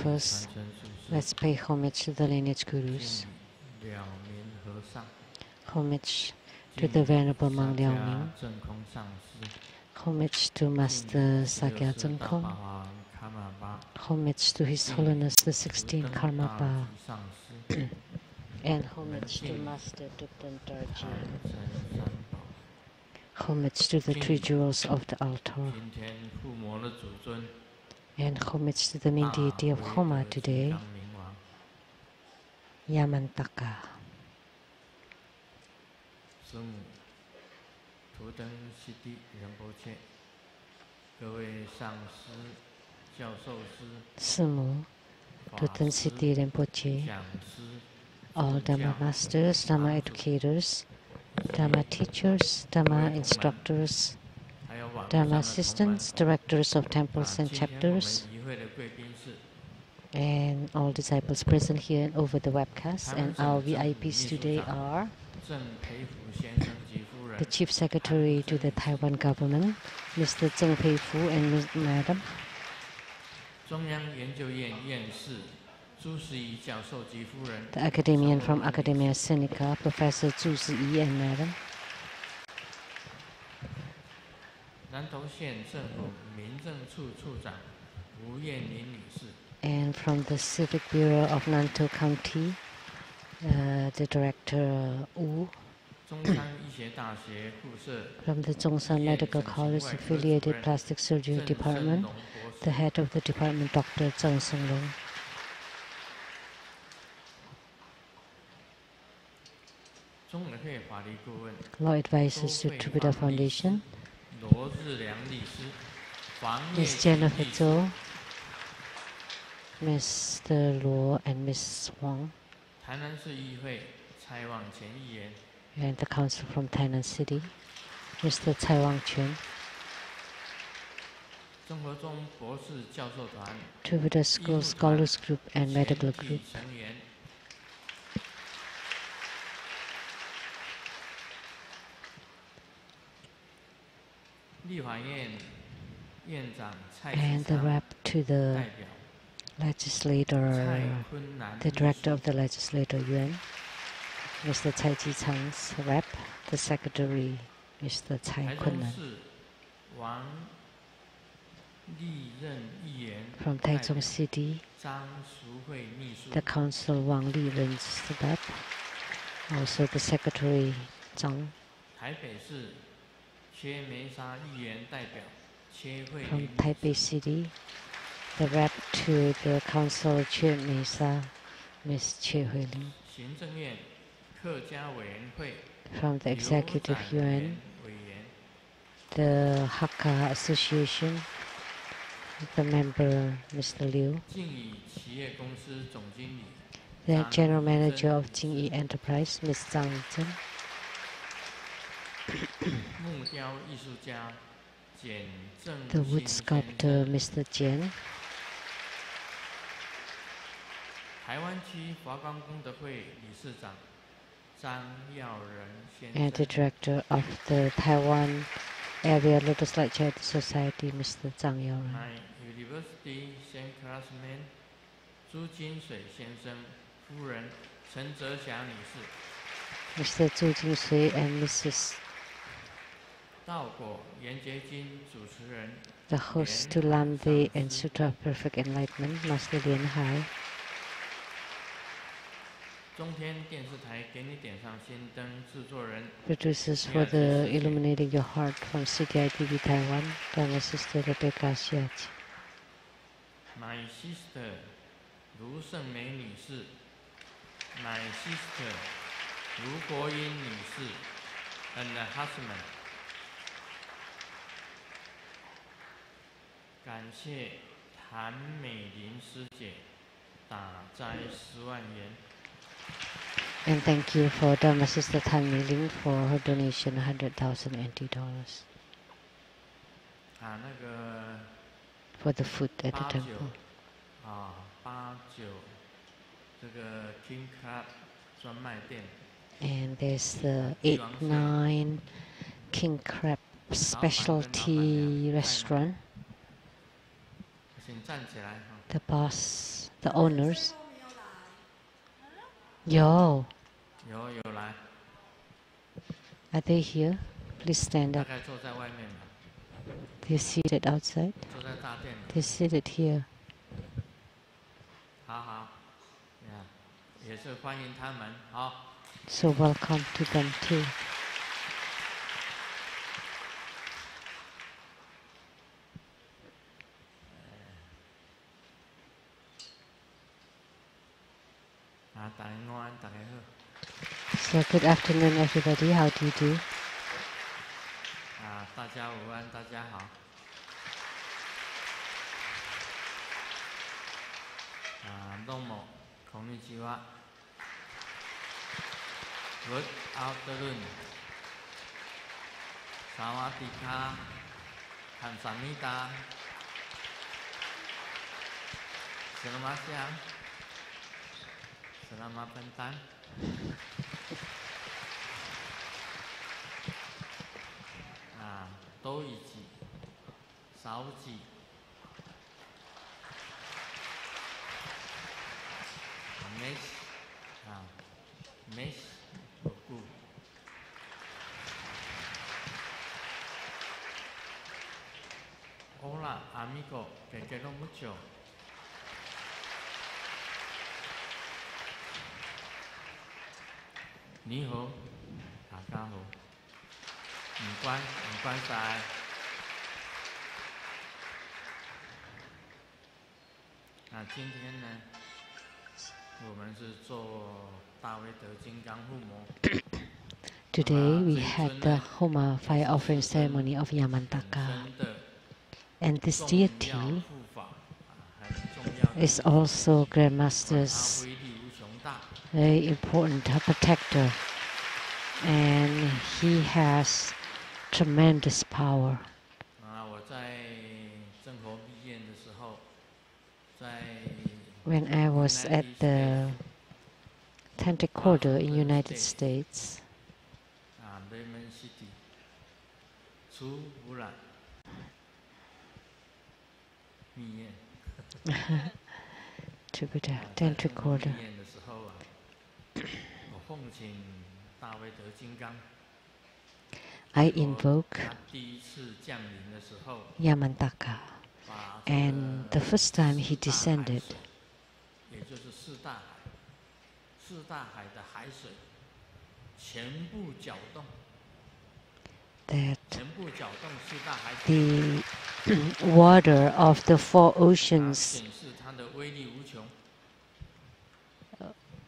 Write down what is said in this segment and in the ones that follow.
First, let's pay homage to the lineage gurus. Homage to the Venerable Monk Liaoming. Homage to Master Sakya Zengkong. Homage to His Holiness the 16th Karmapa. And homage to Master Dukden Dorji. Homage to the three jewels of the altar. And homage to the main deity of Homa today, Yamantaka. Sumu, Tutan Siti Rinpoche, all Dhamma masters, Dhamma educators, Dhamma teachers, Dhamma instructors, Dhamma assistants, directors of temples and chapters, and all disciples present here and over the webcast. And our VIPs today are the Chief Secretary to the Taiwan government, Mr. Zheng Pei-Fu and Ms. Madam, the academician from Academia Sinica, Professor Zhu Ziyi and Madam, and from the Civic Bureau of Nantou County, the Director Wu, from the Zhongshan Medical College Affiliated Plastic Surgery Department, the head of the department, Dr. Zheng Songlong. Law advisors to Tribhuda Foundation, Ms. Jennifer Zhou, Mr. Luo and Ms. Wang, and the council from Tainan City, Mr. Cai Wang-Quan, Tribhuda School Scholars Group and Medical Group, and the rep to the legislator, the director of the legislator Yuan, Mr. Cai Ji-chang's rep, the secretary, Mr. Cai Kunnan. From Taichung City, the council Wang Li-ren's rep, also the secretary Zhang. From Taipei City, the rep to the council Chue Mesa, Ms. Chue Hui-ling. From the executive yuan, the Hakka Association, the member Mr. Liu, the general manager of Jingyi Enterprise, Ms. Zhang Yizhen, the wood sculptor Mr. Jian, and the director of the Taiwan Area Lotus Light Charity Society, Mr. Zhang Yaoren. My university same classmate, Zhu Jinshui 先生夫人陈哲霞女士 Mr. Zhu Jinshui and Mrs. 道果严洁金主持人 The host to Lamdre and Sutra of Perfect Enlightenment, Master Lian Hai. 中天电视台给你点上心灯制作人 Producers for the Illuminating Your Heart from CTI-TV Taiwan, Dharma Sister Rebecca Xiachi. My sister 卢胜美女士 My sister 卢国英女士 and the husband 感谢谭美玲师姐打斋10万元 And thank you for Dharma Sister Tan Mi-ling for her donation, $100,000 NT. For the food at the temple. 89这个 King Crab 专卖店 And there's the 89 King Crab Specialty Restaurant. the boss, the owners. Yo. Are they here? Please stand up. They're seated outside. They're seated here. So welcome to them too. So good afternoon, everybody. How do you do? Good afternoon. Sawadika, Kamsahamnida. Selamat siang. Selamat petang. Doiji, Saoji. Mes. Hola, amigo, te quiero mucho. Ni hao, 大家好。唔該晒。今天呢，我们是做大威德金刚护摩。Today we had the Homa fire offering ceremony of Yamantaka. And this deity is also Grandmaster's very important protector. And he has tremendous power. When I was at the Tantric Quarter in United States, Jupiter, Tantric Quarter. I invoke Yamantaka, and the first time he descended, that the water of the four oceans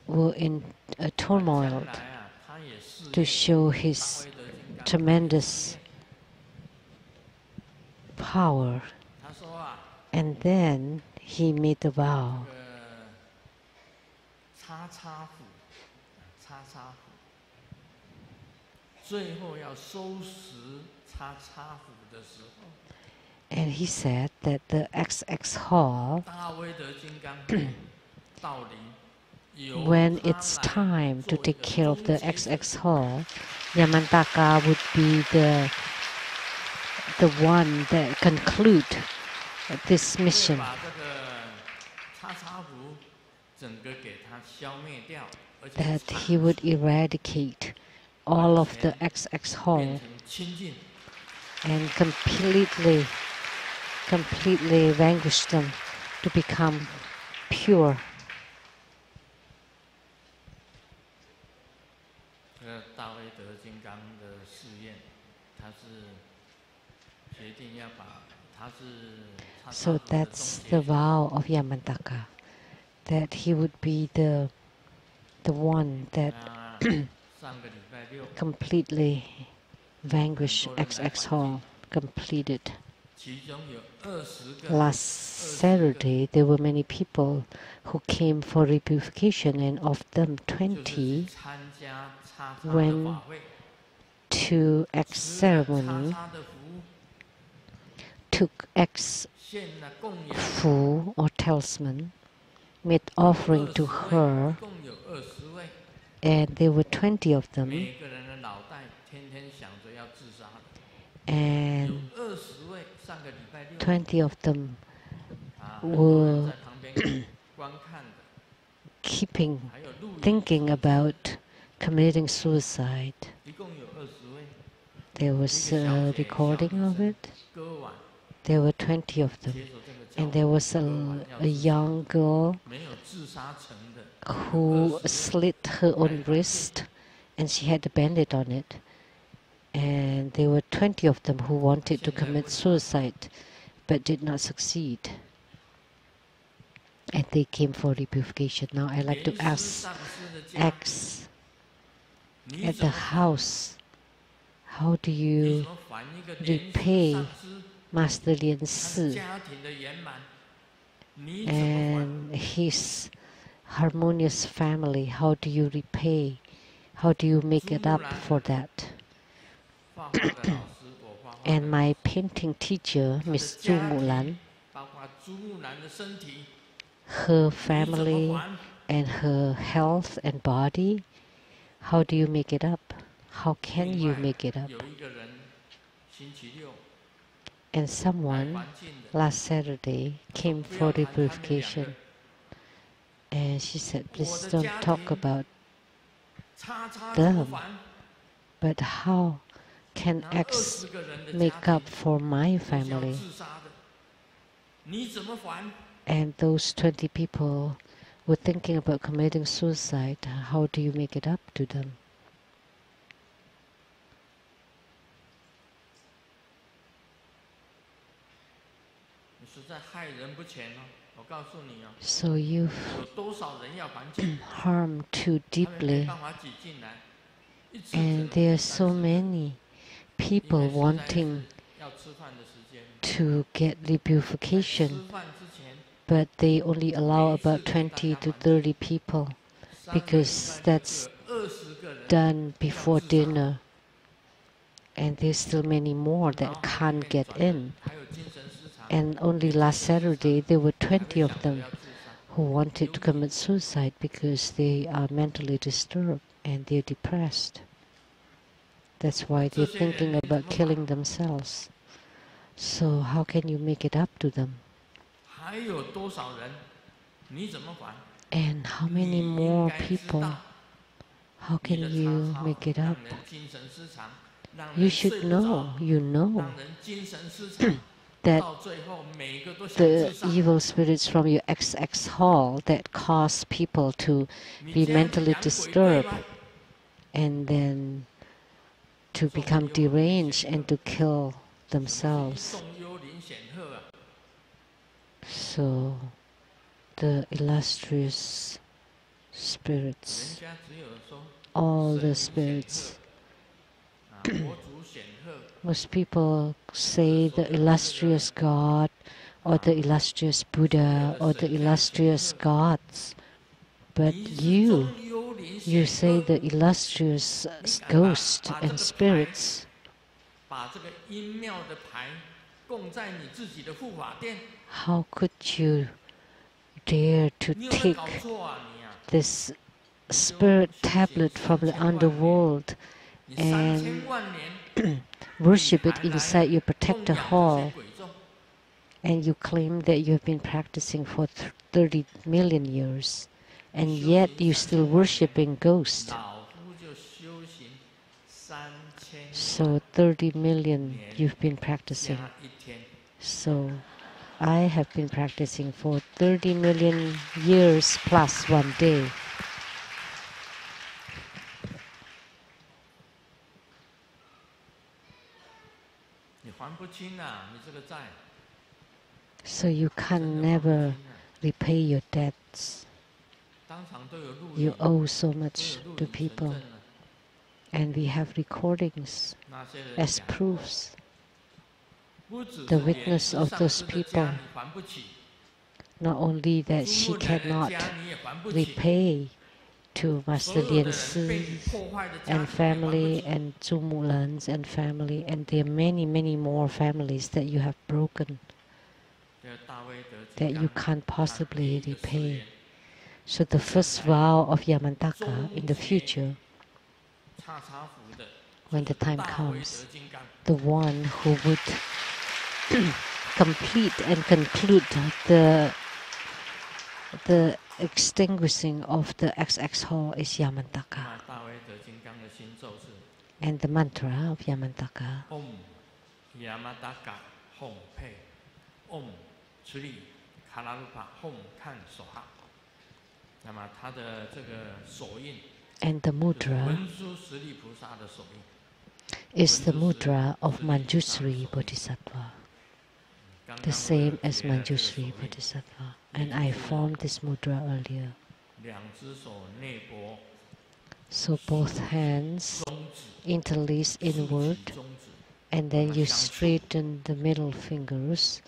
were in a turmoil to show his tremendous power. And then he made a vow. And he said that the XX Hall, when it's time to take care of the XX Hall, Yamantaka would be the one that conclude this mission. That he would eradicate all of the XX Hall and completely vanquish them to become pure. So that's the vow of Yamantaka, that he would be the one that completely vanquish XX Hall, completed. Last Saturday, there were many people who came for repurification, and of them 20 went to X ceremony, took X fu or talisman, made offering to her, and there were 20 of them, and 20 of them were thinking about committing suicide. There was a recording of it. There were 20 of them. And there was a young girl who slit her own wrist, and she had a bandage on it. And there were 20 of them who wanted to commit suicide, but did not succeed. And they came for repurification. Now I like to ask X at the house, how do you repay Master Lian Si and his harmonious family? How do you repay? How do you make it up for that? And my painting teacher, Miss Zhu Mulan, her family and her health and body, how do you make it up? How can you make it up? And someone last Saturday came for repurification, and she said, please don't talk about them, but how can X make up for my family? And those 20 people were thinking about committing suicide. How do you make it up to them? So you've harmed too deeply, and there are so many people wanting to get repurification, but they only allow about 20 to 30 people because that's done before dinner, and there's still many more that can't get in. And only last Saturday there were 20 of them who wanted to commit suicide because they are mentally disturbed and they're depressed. That's why they're thinking about killing themselves. So how can you make it up to them? And how many more people? How can you make it up? You should know, you know, that the evil spirits from your XX hall that cause people to be mentally disturbed and then to become deranged and to kill themselves. So the illustrious spirits, all the spirits, most people say the illustrious God or the illustrious Buddha or the illustrious gods, but you say the illustrious ghosts and spirits. How could you dare to take this spirit tablet from the underworld and worship it inside your protector hall, and you claim that you have been practicing for 30 million years, and yet you're still worshiping ghosts? So 30 million you've been practicing. So I have been practicing for 30 million years plus 1 day. So you can never repay your debts. You owe so much to people. And we have recordings as proofs. The witness of those people, not only that she cannot repay to Master Lian Si and family and Zhu Mulan's and family, and there are many, many more families that you have broken that you can't possibly repay. So the first vow of Yamantaka in the future, when the time comes, the one who would complete and conclude the extinguishing of the XX hall is Yamantaka. And the mantra of Yamantaka. Om Yamataka Hom Pe Om Chri Kalarupa Hom Kan Soha. 那么它的这个手印 And the mudra 文殊实力菩萨的手印 is the mudra of Manjusri Bodhisattva, the same as Manjusri Bodhisattva. And I formed this mudra earlier. 两只手内脖 So both hands interlace inward, and then you straighten the middle fingers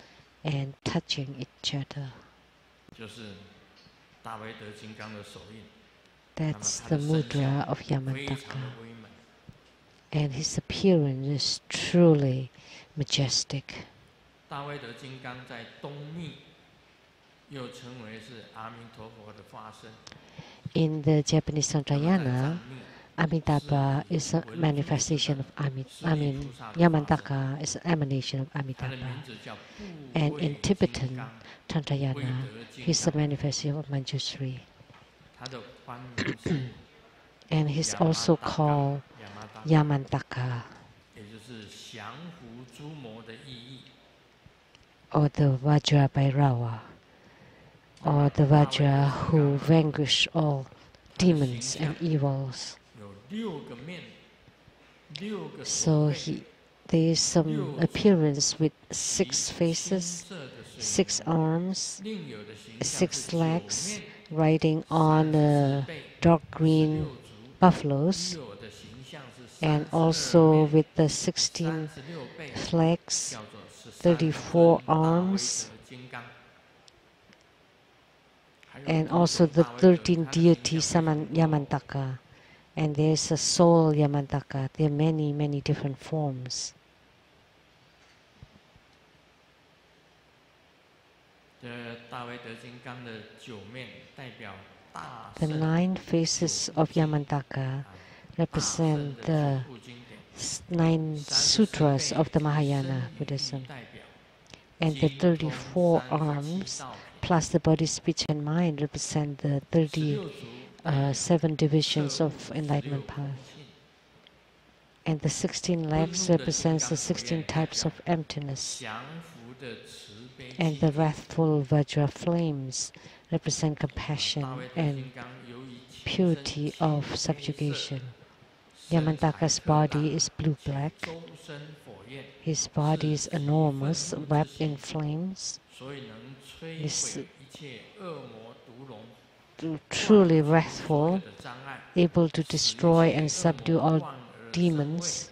and touching each other. 就是大威德金刚的手印 That's the mudra of 非常的 Yamantaka. 威猛 And his appearance is truly majestic. 大威德金刚在东密又称为是阿弥陀佛的化身 In the Japanese Santrayana, Amitabha is a manifestation of Yamantaka is an emanation of 他的 Amitabha. 名字叫不 And 畏 in 金 Tibetan 刚 Tantrayana, he's a manifestation of Manjusri. 他的欢名是 And he's also called Yamantaka, 也就是降伏诸魔的意义 or the Vajrabhairava, or the Vajra who vanquish all demons and evils. 有6个面6个 So 手背 there is some appearance with 6 faces, 金色的水 6 arms, 另有的形象是 6 9 legs, 面 riding on 30背 dark green 6足 buffaloes, 有的形象是 and 32 also 面 with the 16 36背 flags, 叫做34 arms, and also the 13 deities Yamantaka. And there's a soul Yamantaka. There are many, many different forms. The 9 faces of Yamantaka represent the 9 sutras of the Mahayana Buddhism. And the 34 arms plus the body, speech, and mind represent the 37 divisions of enlightenment path. And the 16 legs represents the 16 types of emptiness. And the wrathful Vajra flames represent compassion and purity of subjugation. Yamantaka's body is blue-black. His body is enormous, wrapped in flames. This truly wrathful, able to destroy and subdue all demons,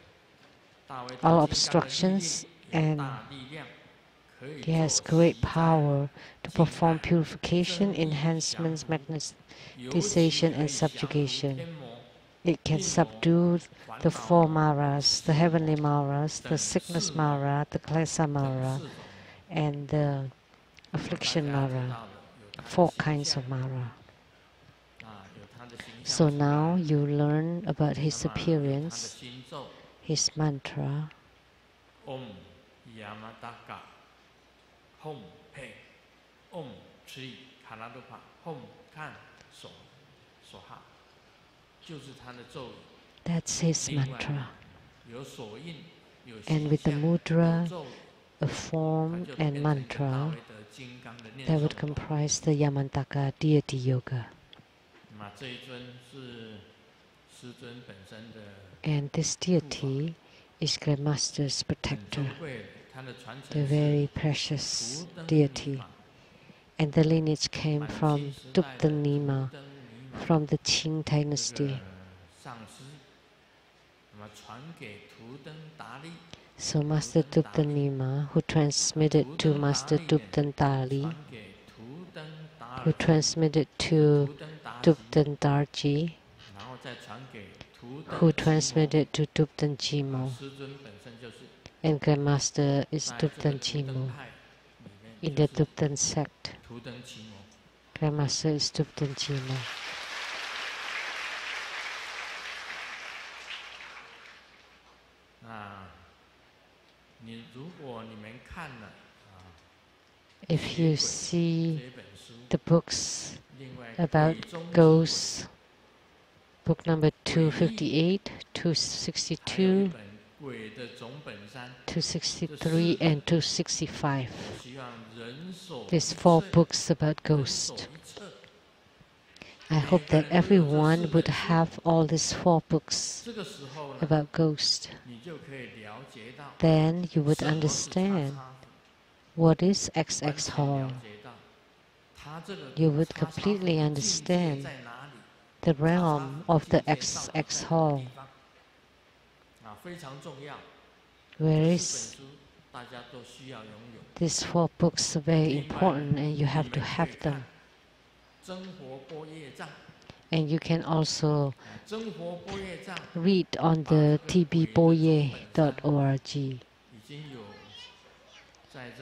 all obstructions, and he has great power to perform purification, enhancements, magnetization, and subjugation. It can subdue the 4 maras, the heavenly maras, the sickness mara, the klesa mara, and the affliction mara, 4 kinds of mara. So now you learn about his appearance, his mantra. Om Yamataka Hom Pe Om Chri Kalarupa Hom Kan Soha. That's his mantra. And with the mudra, a form, and mantra, that would comprise the Yamantaka deity yoga. And this deity is Grandmaster's protector, the very precious deity. And the lineage came from Tupten Nima, from the Qing dynasty. So Master Tupten Nima, who transmitted to Master Tupten Tali, who transmitted to Tupten Darji, who transmitted to Tupten Jimo. And Grandmaster is Tupten Jimo in the Tupten sect. Grandmaster is Tupten Jimo. if you see the books about ghosts, book number 258, 262, 263, and 265. These 4 books about ghosts. I hope that everyone would have all these 4 books about ghosts. Then you would understand what is XX Hall. You would completely understand the realm of the XX Hall. Where is these 4 books are very important, and you have to have them. And you can also read on the tbboye.org,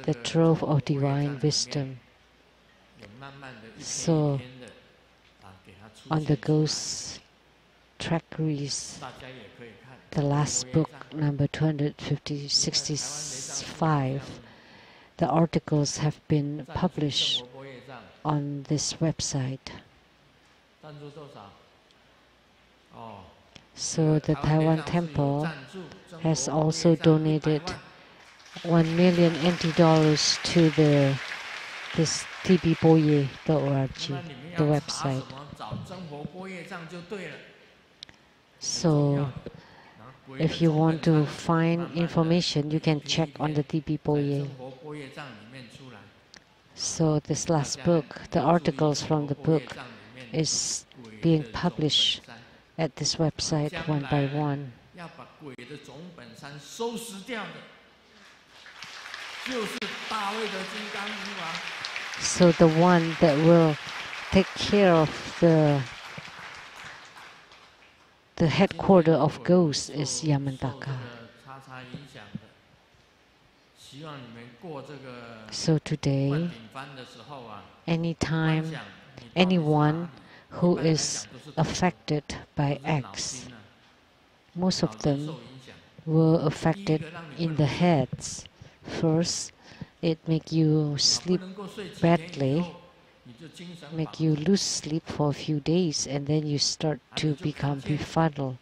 the Trove of Divine Wisdom. So, on the Ghost Trackeries, the last book, number 265, the articles have been published on this website. So the Taiwan Temple has also donated 1 million NT dollars to this tbboye.org, the website. So if you want to find information, you can check on the tbboye. So this last book, the articles from the book, is being published at this website one by one. So the one that will take care of the headquarters of ghosts is Yamantaka. So today, anytime anyone who is affected by X, most of them were affected in the heads. First, it make you sleep badly, make you lose sleep for a few days, and then you start to become befuddled.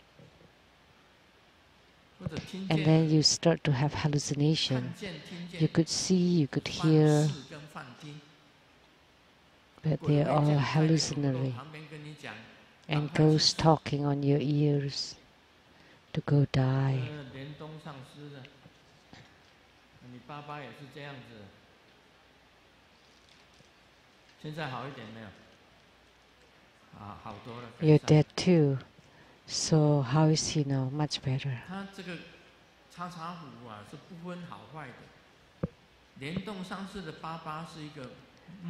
And then you start to have hallucination. You could see, you could hear, but they're all hallucinatory. And ghosts talking on your ears to go die. You're dead too. So how is he now? Much better.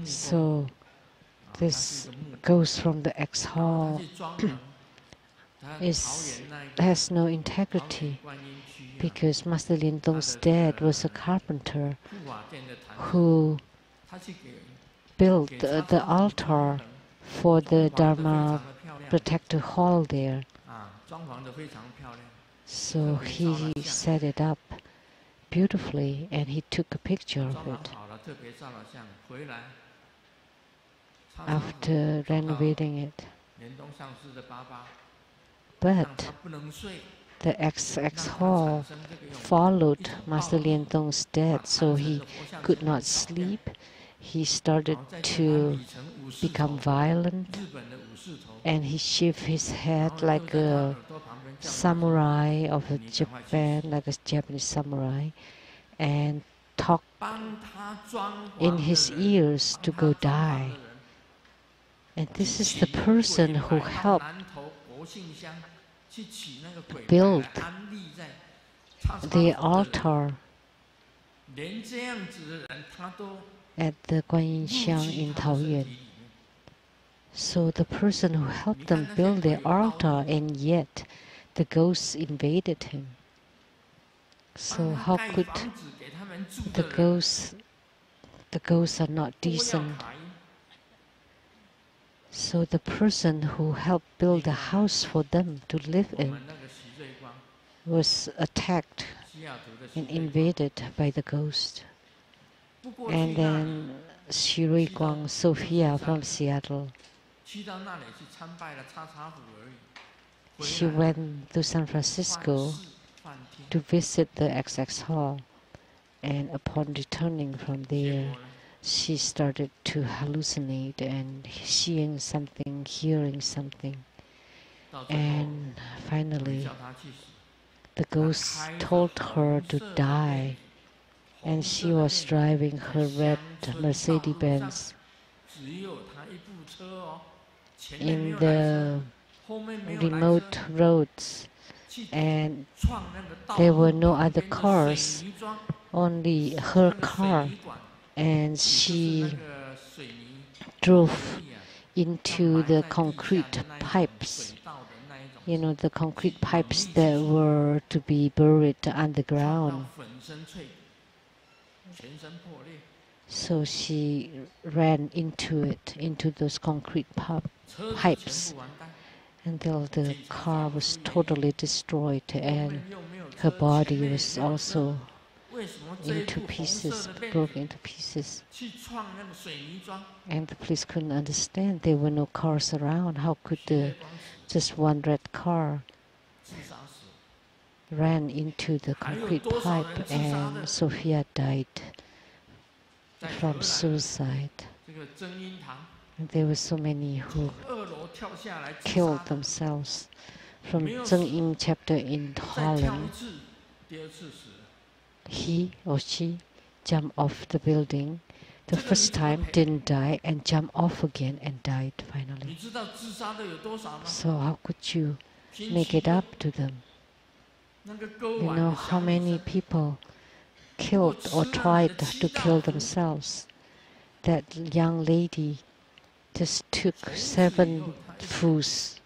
So this goes from the X Hall has no integrity, because Master Lin Tong's dad was a carpenter who built the altar for the Dharma Protector Hall there. So he set it up beautifully and he took a picture of it. After renovating it. But the XX Hall followed Master Lin Tong's death, so he could not sleep. He started to become violent, and he shaved his head like a samurai of Japan, like a Japanese samurai, and talked in his ears to go die. And this is the person who helped build the altar at the Guanyin Xiang in Taoyuan. So the person who helped them build the altar, and yet the ghosts invaded him. So how could the ghosts are not decent? So the person who helped build a house for them to live in was attacked and invaded by the ghost. And then Xu Ruiguang Sophia from Seattle. She went to San Francisco to visit the XX Hall, and upon returning from there, she started to hallucinate and seeing something, hearing something. And finally, the ghost told her to die, and she was driving her red Mercedes-Benz in the remote roads, and there were no other cars, only her car, and she drove into the concrete pipes, you know, the concrete pipes that were to be buried underground. So she ran into it, into those concrete pipes, until the car was totally destroyed and her body was also into pieces, broke into pieces. And the police couldn't understand. There were no cars around. How could just one red car ran into the concrete pipe, and Sophia died from suicide? And there were so many who killed themselves. From Zheng Ying chapter in Holland, he or she jumped off the building the first time, didn't die, and jumped off again and died finally. So how could you make it up to them? You know how many people killed or tried to kill themselves? That young lady just took 7 foods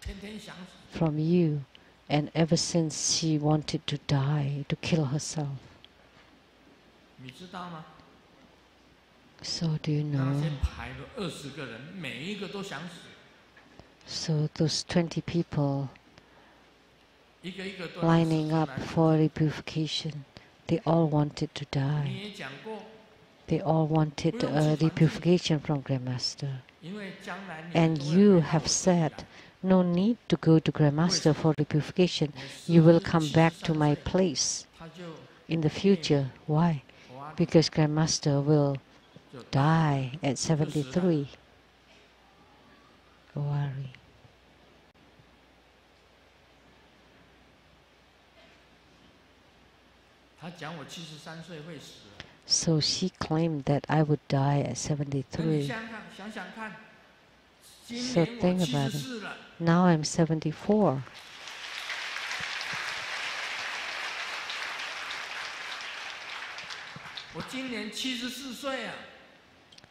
from you, and ever since she wanted to die, to kill herself. So do you know? So those 20 people lining up for repurification, they all wanted to die. They all wanted repurification from Grandmaster. And you have said, no need to go to Grandmaster for repurification. You will come back to my place in the future. Why? Because Grandmaster will die at 73. Worry. So she claimed that I would die at 73. So think about it. Now I'm 74.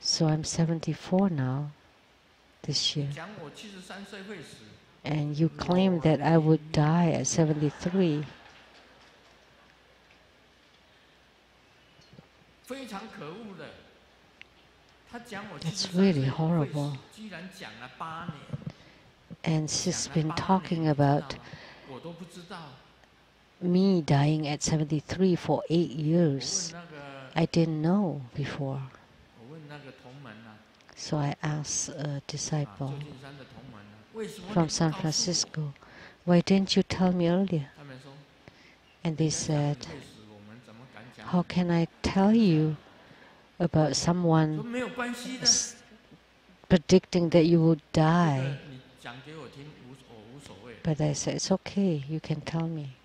So I'm 74 now, this year. And you claim that I would die at 73. It's really horrible. And she's been talking about me dying at 73 for 8 years. I didn't know before. So I asked a disciple from San Francisco, why didn't you tell me earlier? And they said, how can I tell you about someone predicting that you will die? But I said, it's okay, you can tell me.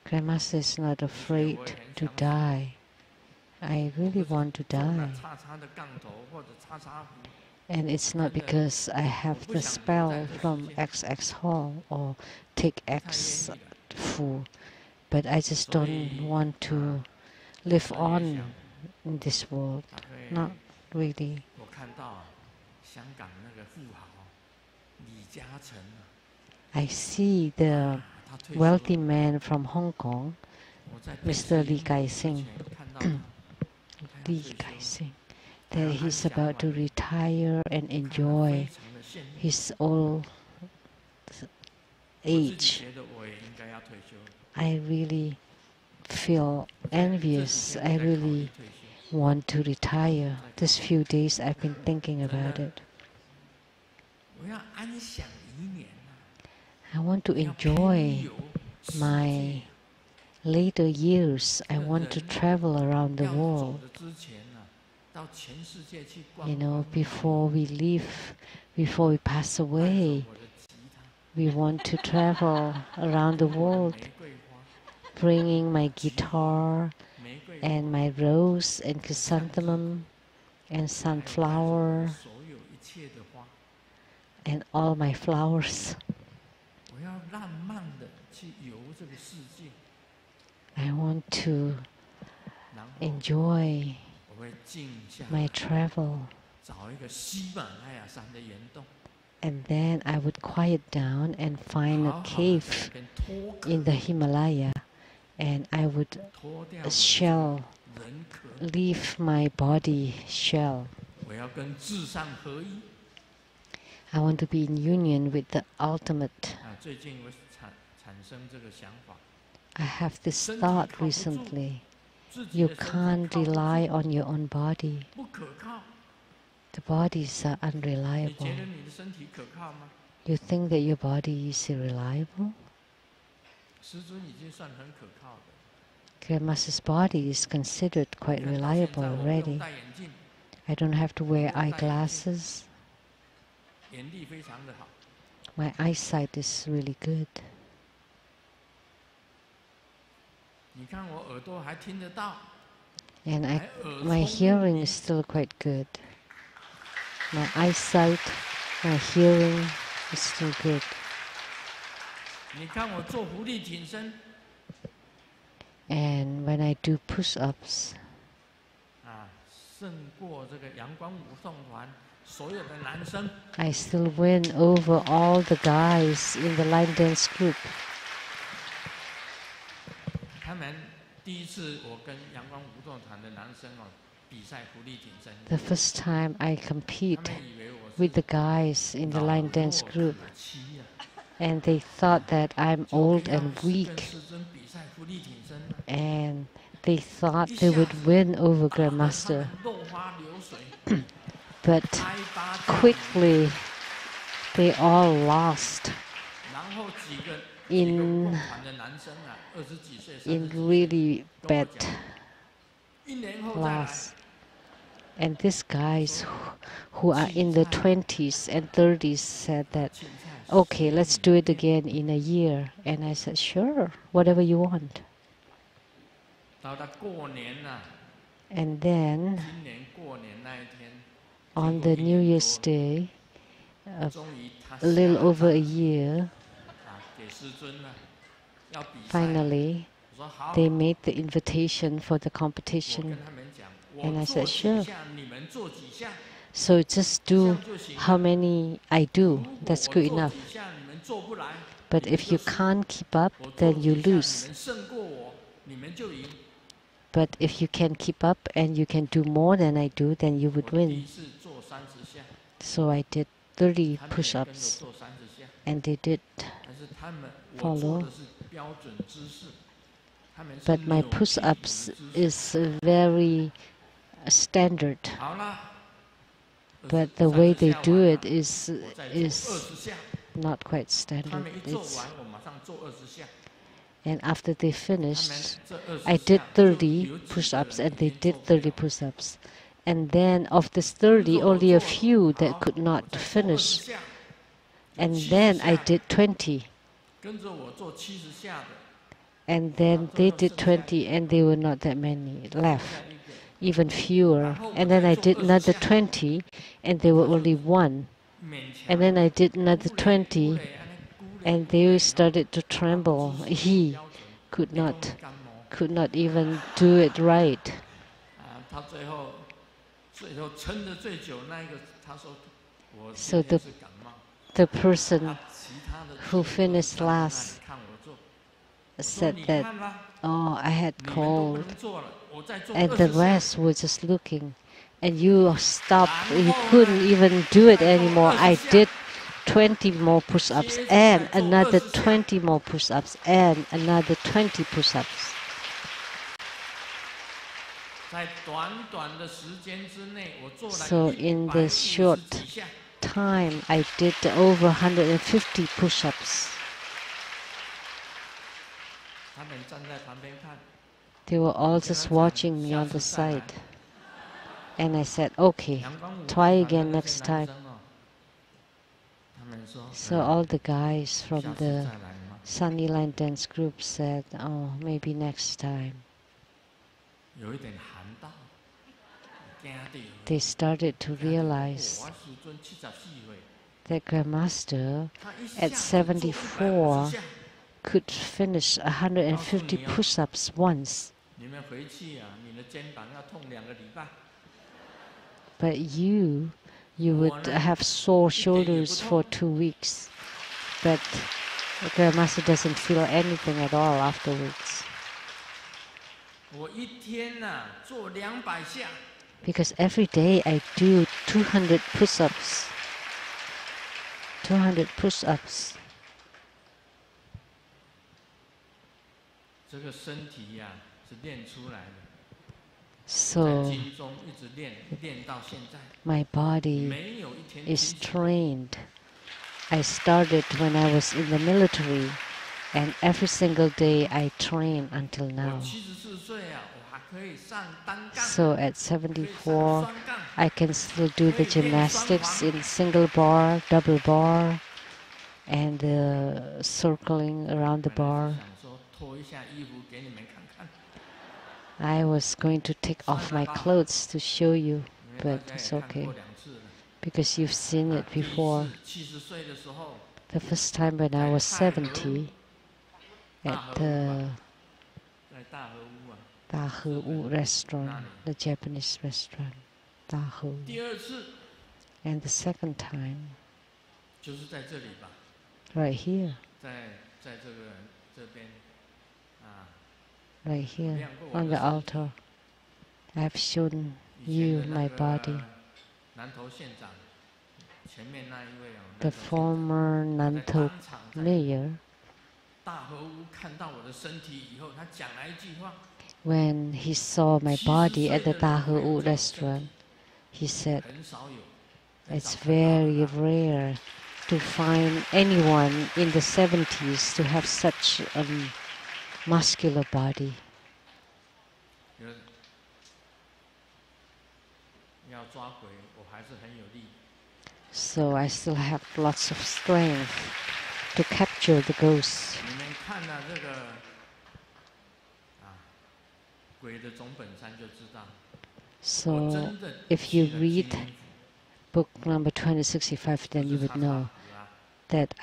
Grandmaster is not afraid to die. I really want to die. And it's not because I have the spell from XX Hall or take X food, but I just don't want to live on in this world. Not really. I see the wealthy man from Hong Kong, Mr. Lee Kai-sing, that he's about to retire and enjoy his old age. I really feel envious. I really want to retire. These few days I've been thinking about it. I want to enjoy my later years. I want to travel around the world. You know, before we leave, before we pass away, we want to travel around the world, bringing my guitar and my rose and chrysanthemum and sunflower and all my flowers. I want to enjoy my travel. And then I would quiet down and find a cave in the Himalaya, and I would leave my body shell. I want to be in union with the ultimate. I have this thought recently. You can't rely on your own body. The bodies are unreliable. You think that your body is reliable? Grandmaster's body is considered quite reliable already. I don't have to wear eyeglasses. My eyesight is really good. And my hearing is still quite good. My eyesight, my hearing is still good. And when I do push-ups, I still win over all the guys in the line dance group. The first time I compete with the guys in the line dance group, and they thought that I'm old and weak, and they thought they would win over Grandmaster. But quickly they all lost in really bad loss. And these guys who are in the 20s and 30s said that, okay, let's do it again in a year. And I said, sure, whatever you want. And then on the New Year's Day, a little over a year, finally, they made the invitation for the competition. And I said, sure. So just do how many I do. That's good enough. But if you can't keep up, then you lose. But if you can keep up and you can do more than I do, then you would win. So I did 30 push-ups, and they did follow. But my push-ups is very standard. But the way they do it is not quite standard. And after they finished, I did 30 push-ups and they did 30 push-ups. And then of this 30, only a few that could not finish. And then I did 20. And then they did 20 and there were not that many left, even fewer. And then I did another 20 and there were only one. And then I did another 20 and they started to tremble. He could not even do it right. So the person who finished last said that, oh, I had cold, and the rest were just looking, and you stopped, you couldn't even do it anymore. I did 20 more push-ups and another 20 more push-ups and another 20 push-ups. So in this short time, I did over 150 push-ups. They were all just watching me on the side. And I said, okay, try again next time. So all the guys from the Sunnyline dance group said, oh, maybe next time. They started to realize that Grandmaster at 74 could finish 150 push-ups once. But you would have sore shoulders for 2 weeks. But the Grandmaster doesn't feel anything at all afterwards. Because every day I do 200 push-ups. 200 push-ups. So my body is trained. I started when I was in the military, and every single day I train until now. So at 74, I can still do the gymnastics in single bar, double bar, and circling around the bar. I was going to take off my clothes to show you, but it's okay, because you've seen it before. The first time when I was 70, at the Dahe-U restaurant, the Japanese restaurant, Dahe-U. And the second time, right here. Right here on the altar, I have shown you my body. The former Nantou mayor, when he saw my body at the Dahe-U restaurant, he said, it's very rare to find anyone in the 70s to have such a muscular body. So I still have lots of strength to capture the ghosts. So if you read book number 2065, then you would know that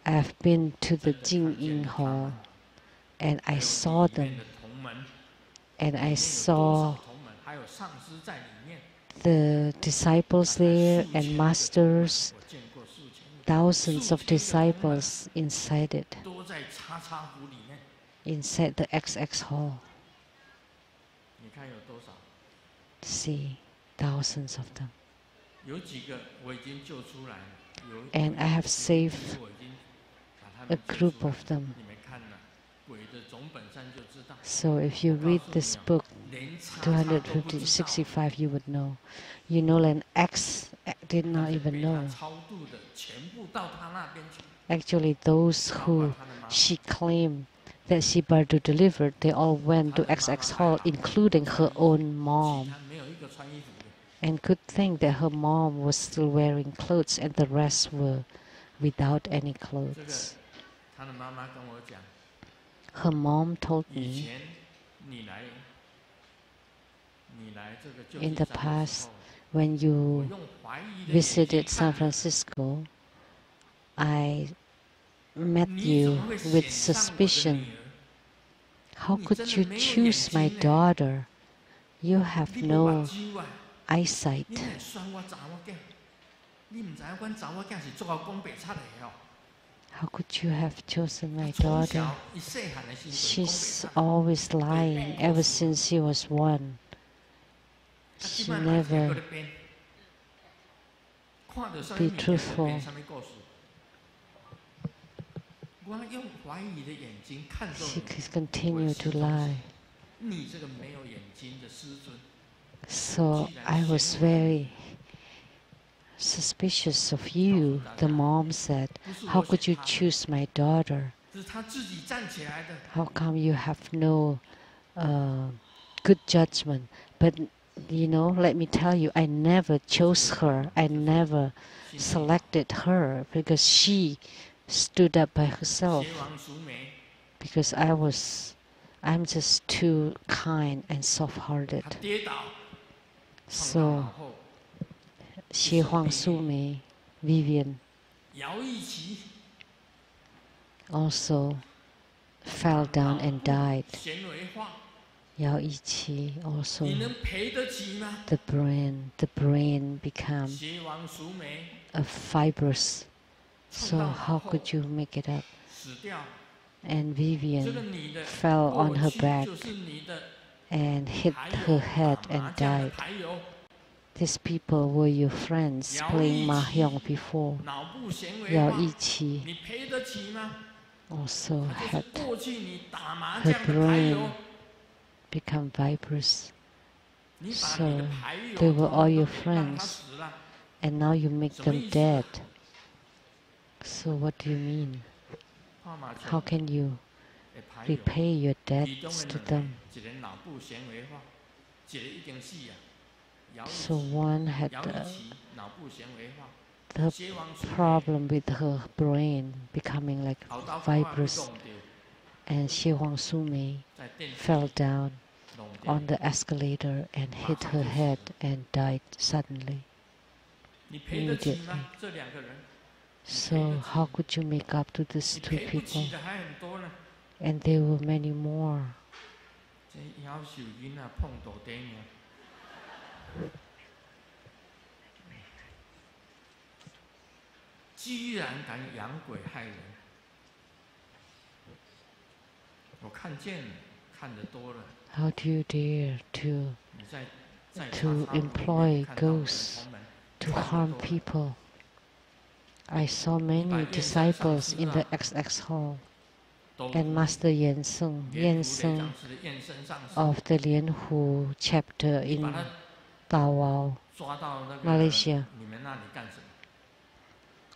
I've been to the Jing-Ying Hall, and I saw them, and I saw the disciples there and masters, thousands of disciples inside it, inside the XX Hall. See, thousands of them. And I have saved a group of them. So if you read this book, 265, you would know. You know, and X did not even know. Actually, those who she claimed that she Bardu delivered, they all went to XX Hall, including her own mom. And good thing that her mom was still wearing clothes and the rest were without any clothes. Her mom told me, in the past, when you visited San Francisco, I met you with suspicion. How could you choose my daughter? You have no eyesight. How could you have chosen my daughter? She's always lying ever since she was 1. She never be truthful. She continued to lie. So I was very suspicious of you, the mom said. How could you choose my daughter? How come you have no good judgment? But you know, let me tell you, I never chose her. I never selected her because she stood up by herself. Because I'm just too kind and soft-hearted. So, Xie Huang Su Mei, Vivian, also fell down and died. Yao Yiqi also, the brain became a fibrous. So how could you make it up? And Vivian fell on her back and hit her head and died. These people were your friends playing mahjong before. Yao Yiqi also had her brain become fibrous. So they were all your friends, and now you make them dead. So what do you mean? How can you repay your debts to them? So one had the problem with her brain becoming like fibrous, and Xie Huang Su Mei fell down on the escalator and hit her head and died suddenly, immediately. So how could you make up to these two people? And there were many more. How do you dare to employ ghosts to harm people? I saw many disciples in the XX hall, and Master Yan Seng of the Lianhu chapter in Tawau, Malaysia.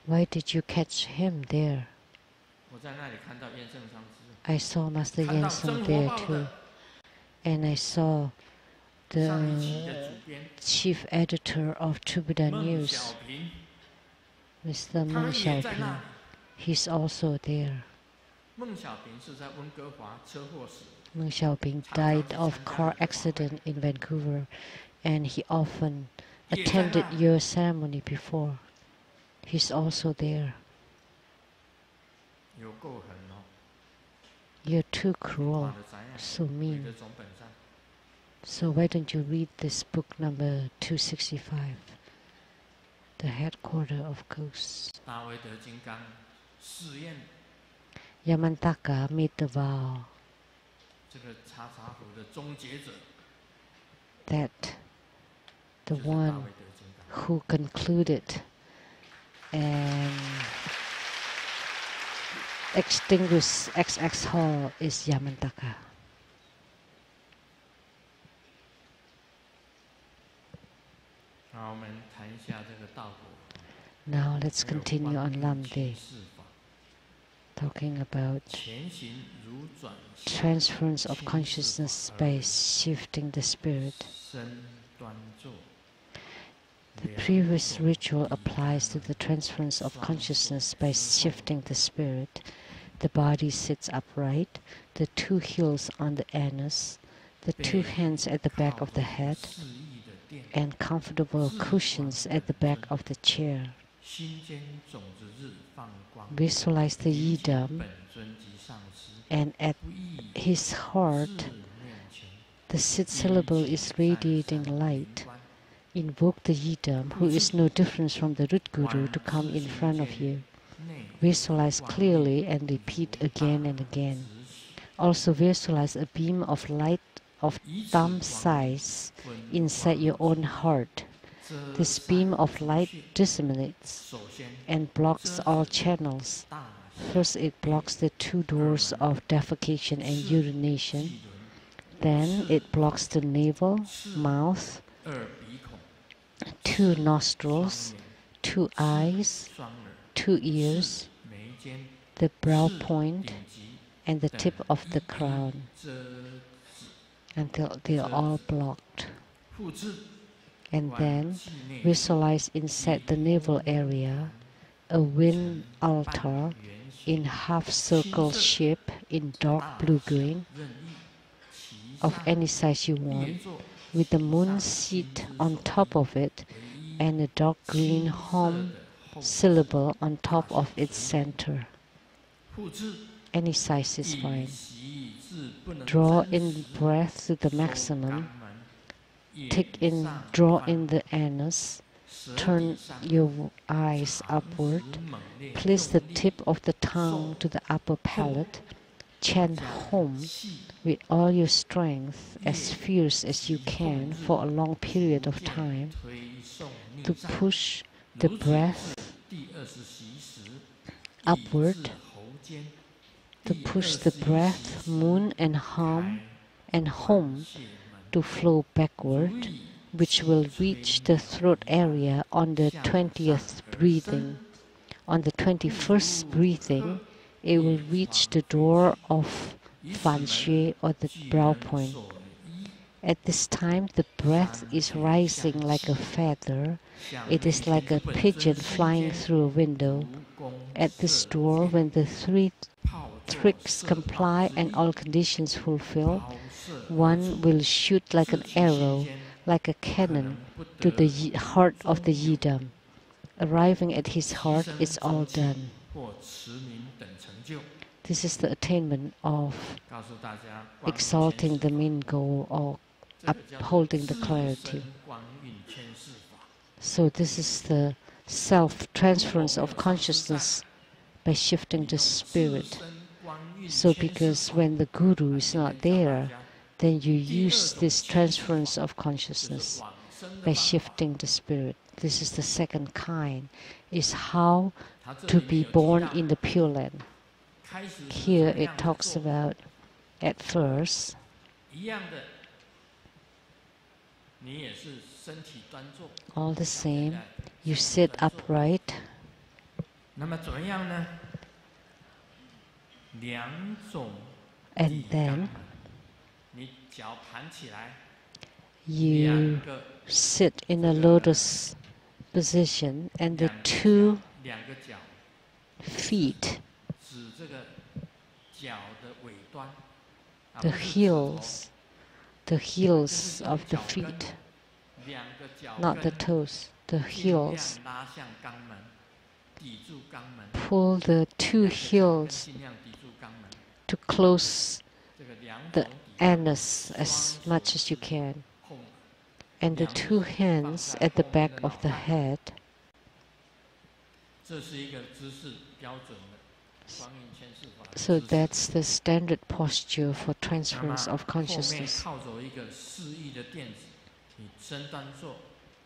Why did you catch him there? I saw Master Yan Seng there too, and I saw the chief editor of Trubada News, Mr. Meng Xiaoping. He's also there. Meng Xiaoping died of car accident in Vancouver, and he often attended your ceremony before. He's also there. You're too cruel, so mean. So why don't you read this book number 265, The Headquarter of Ghosts? Yamantaka made the vow that the one who concluded and extinguished XX Hall is Yamantaka. Now let's continue on Lamdre, talking about transference of consciousness by shifting the spirit. The previous ritual applies to the transference of consciousness by shifting the spirit. The body sits upright, the two heels on the anus, the two hands at the back of the head, and comfortable cushions at the back of the chair. Visualize the yidam, and at his heart, the sit syllable is radiating light. Invoke the yidam, who is no different from the root guru, to come in front of you. Visualize clearly and repeat again and again. Also visualize a beam of light of thumb size inside your own heart. This beam of light disseminates and blocks all channels. First, it blocks the two doors of defecation and urination. then it blocks the navel, mouth, 二鼻孔 2 双 nostrils, 眼 2 eyes, 双耳 2 四 ears, 眉间 the brow 四 point, 顶级 and the 等 tip of 一 the 一 crown 遮止 until they are all blocked. 复制 And 观 then 气内处 visualize inside the navel 以 area 红 a wind 坛半 altar 圆形 in half 青 circle 色 shape in dark 大 blue 小 green 任意其 of 上 any size you 列 want, 坐 with the 其 moon 上 seat 金之 on 所 top 依 of it 唯一 and a dark green 青色 home 的后字 syllable on 大 top 小 of its 随缘 center. 复制 Any size is 以 fine. 习至不能 Draw 真 in 实 breath to the 收肛 maximum. 门 Take 眼 in, 上 draw 翻 in the anus. 舌底 Turn 上 your eyes 长 upward. 时猛烈 Place 用 the 力 tip of the tongue 受 to the upper palate. Chant 将 home 气 with all your strength, 液 as fierce as you 及后 can 日 for a long period 逐 of 渐 time 推送逆 to 上 push the 如此 breath 至第20习时以 upward, 至喉间 to 第 push the 21习 breath 时 moon and 开 and 管 home 穴门 to flow 如 backward, 以 which 气 will 吹 reach the 鸟 throat 一般 area on the 向上 20th 而 breathing. 生 On the 21st breathing, it will reach the door of 以此 fan 门 xue or the 巨 brow 人 point. 所依 At this time, the breath 三 is 界 rising 象 like a 气 feather. 向 It 面 is 前 like 之 a 本 pigeon 尊心 flying 间 through a window. 如弓 At this 射 door, 箭 when the 3 炮作 tricks 射炮 comply 之 and 意 all conditions fulfill, 抛射而 one 出 will shoot like 自 an 其心 arrow, 间 like a 不可能 cannon, 不 to 得 the heart of the 中有 yidam. Arriving at his 牺 heart, 牲 it's all 真气 done. 或持名等成就 This is the attainment of 告诉大家光阴 exalting 千 the 世法 main goal or 这个叫做 upholding the 自 clarity. 身光运千世法 So this is the 如果 self-transference 没 of 有上师在 consciousness by shifting 你 the 用自 spirit. 身光运 So 千世 because 法 when the guru 来 is 今 not 天教大 there, 家 then you 第二 use 种 this 千世 transference 法 of 就是 consciousness 往生的 by 办法 shifting the spirit. This is the second kind, is how 它这 to 里面 be 有提 born 到 in the Pure Land. 开始是怎 Here 么 it 样的 talks 做 about, at first, 一样的你也是身体端坐 all the 现 same, 在 you 身 sit 体端坐 upright, 那么怎么样呢？两种 and 抵 then 肛门，你脚盘起来， you 两个 sit in a lotus position, and the 两个 two 脚两个脚 feet, 指这个脚的尾端， the 不是指头 heels, the 就是 heels 这个 of the 脚跟 feet, 两个脚 not the 跟 toes, the 尽量 heels. 拉向肛门，抵住肛门， Pull the two 两个脚跟 heels 尽量抵住肛门， to close 这个两 the 种抵肛 anus as 双 much 手 as you 指 can, 后耳 and the 两 two 手放 hands 在 at the 后面 back 的 of 脑 the 袋 head. 这是一个姿势标准的光阴千世法的 So 姿势。 that's the standard posture for 那么 transference of 后面 consciousness. 靠着一个示意的垫子，你身端坐，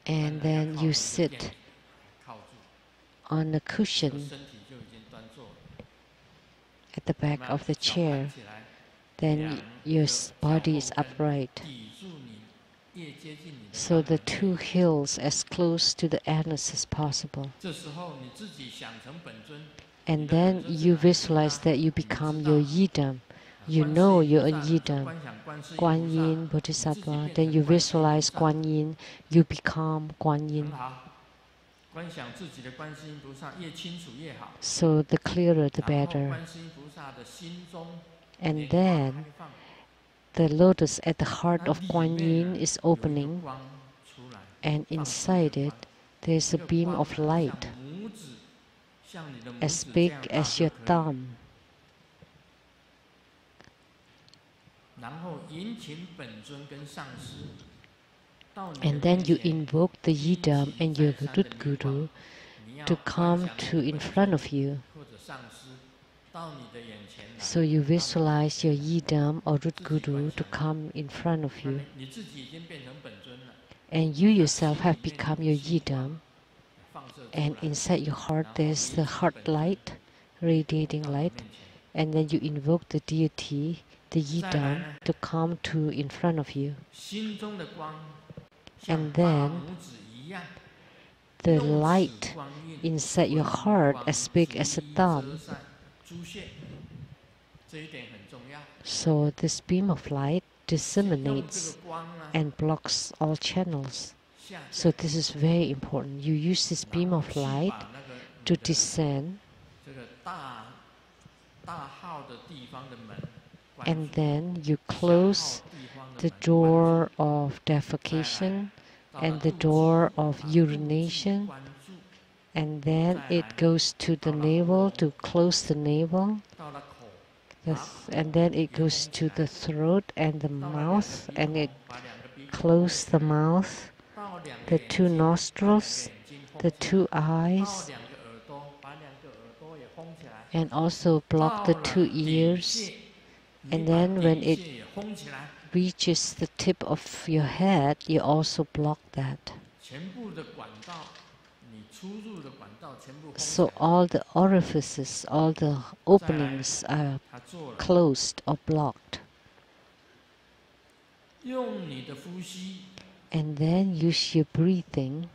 And 当然要 then 靠 you 着一个垫 sit 子靠住， on a 就 cushion 身体就已经端坐了。 at the 那 back 么 of the 脚盘 chair. 起来， Then 两 your 个 body is 脚后跟 upright. 抵住你，越接近你的 So 肛 the 门 two 越 heels as close to the anus as possible. 这时候你自己想成本尊， And then you visualize that you become your yidam. You know you're a yidam. 观想观世音 Guan 菩萨 Yin, Bodhisattva. Then you visualize Guan Yin. You become Guan 很 Yin. 好，观想自己的观世音菩萨越清楚越好。 So the clearer the 然后 better. 观世音菩萨的心中 And 莲花 then 开放， the lotus at the heart 那 of 里 Guan 面 Yin 呢 is 有一个 opening, 光出来， and 放出一 inside 个 it 光 there's 这 a 个 beam 光 of 呢 light 像拇指，像你的拇 as 指这 big 样大 as 就 your 可以。 thumb. 然后引请本尊跟上师到你的 And then 面 you 前， invoke the 激 yidam 起 and 再 your 三的 Gurut 念光 Guru 你要 to 观 come 想你 to 的 in 本 front 尊 of you. 或者上师到你的眼前来， So you 到你的 visualize your 面前 yidam or Rut 自己观 Guru to 想。 come in front of 那 you. 你自己已经变成本尊了， And you 那 yourself 心 have 里面 become 有 your 心光 yidam, 放射出 and 来， inside your heart 然后 there's 引 the 请 heart 本尊 light, radiating 到你 light, 面前。 and then you invoke the deity the yidam to come to in front of you. And then the light inside your heart as big as a thumb. So this beam of light disseminates and blocks all channels. So this is very important. You use this beam of light to descend, and then you close the door of defecation and the door of urination, and then it goes to the navel to close the navel, and then it goes to the throat and the mouth, and it closes the mouth, the two nostrils, the two eyes, and also block the two ears. And then when it reaches the tip of your head, you also block that. So all the orifices, all the openings are closed or blocked. And then use your breathing.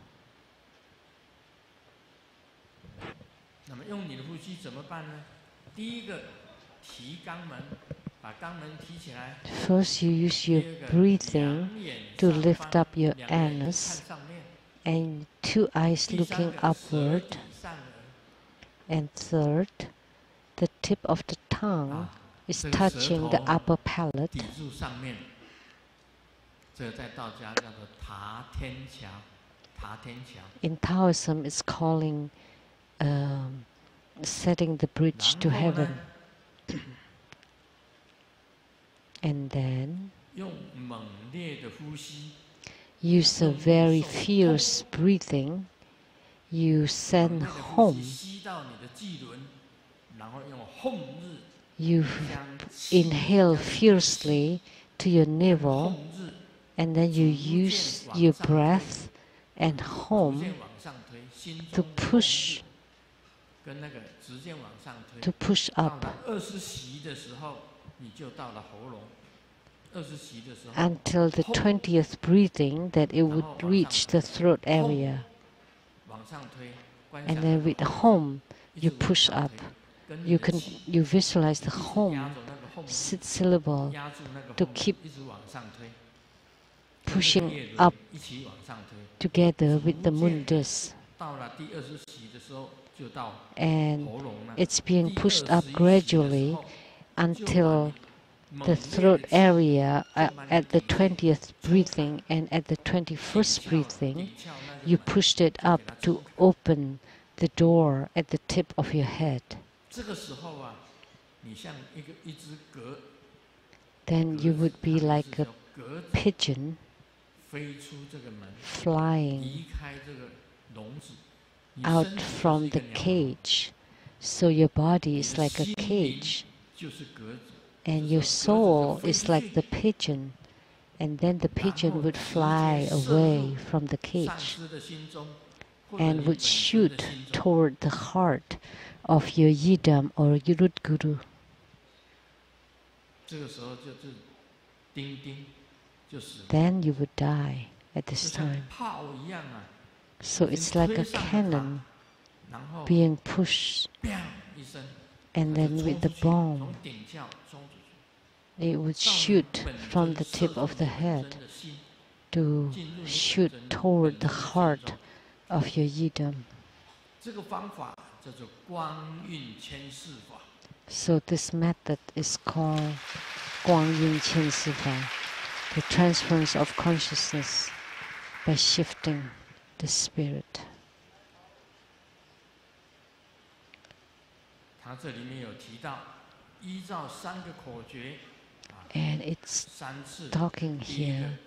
First, you use your breathing to lift up your anus, and two eyes looking upward. And third, the tip of the tongue is touching the upper palate. In Taoism, it's calling setting the bridge to heaven. And then use a very fierce breathing. You send home. You inhale fiercely to your navel, and then you use your breath and home to push up until the 20th breathing, that it would reach the throat area. And then with home, you push up. You visualize the home syllable to keep pushing up together with the mundus. And it's being pushed up gradually until the throat area at the 20th breathing, and at the 21st breathing, you pushed it up to open the door at the tip of your head. Then you would be like a pigeon flying out from the cage. So your body is like a cage, and your soul is like the pigeon, and then the pigeon would fly away from the cage and would shoot toward the heart of your yidam or yurut guru. Then you would die at this time. So it's like a cannon being pushed, and then with the bomb, it would shoot from the tip of the head to shoot toward the heart of your yidam. So this method is called Guangyun Qianshi Fa, the transference of consciousness by shifting the spirit. And it's talking here,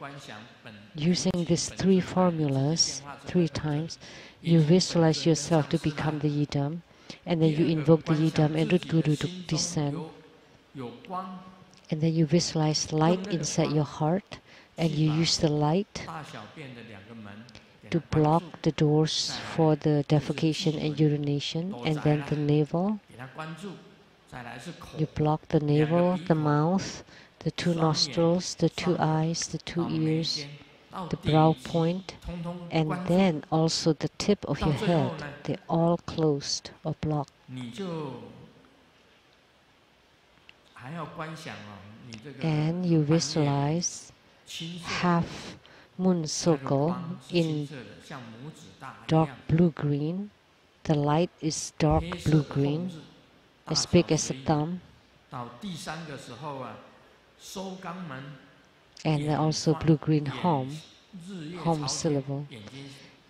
using these three formulas 3 times, you visualize yourself to become the yidam, and then you invoke the yidam and root guru to descend, and then you visualize light inside your heart, and you use the light to block the doors for the defecation and urination, and then the navel, You block the navel, the mouth, the two nostrils, the two eyes, the two ears, the brow point, and then also the tip of your head. They're all closed or blocked. And you visualize half moon circle in dark blue-green. The light is dark blue-green, as big as a thumb. And also blue-green home syllable.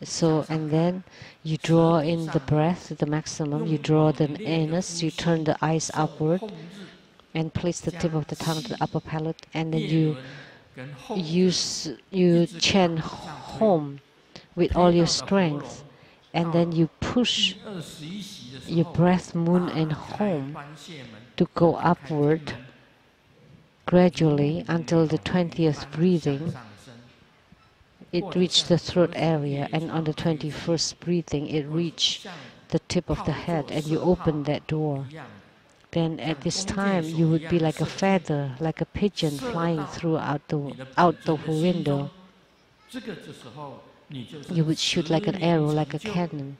So, and then you draw in the breath to the maximum, you draw the anus, you turn the eyes upward, and place the tip of the tongue to the upper palate, and then you chant home with all your strength, and then you push your breath, moon and home to go upward gradually until the 20th breathing. It reached the throat area, and on the 21st breathing, it reached the tip of the head, and you open that door. Then at this time, you would be like a feather, like a pigeon flying out the window. You would shoot like an arrow, like a cannon,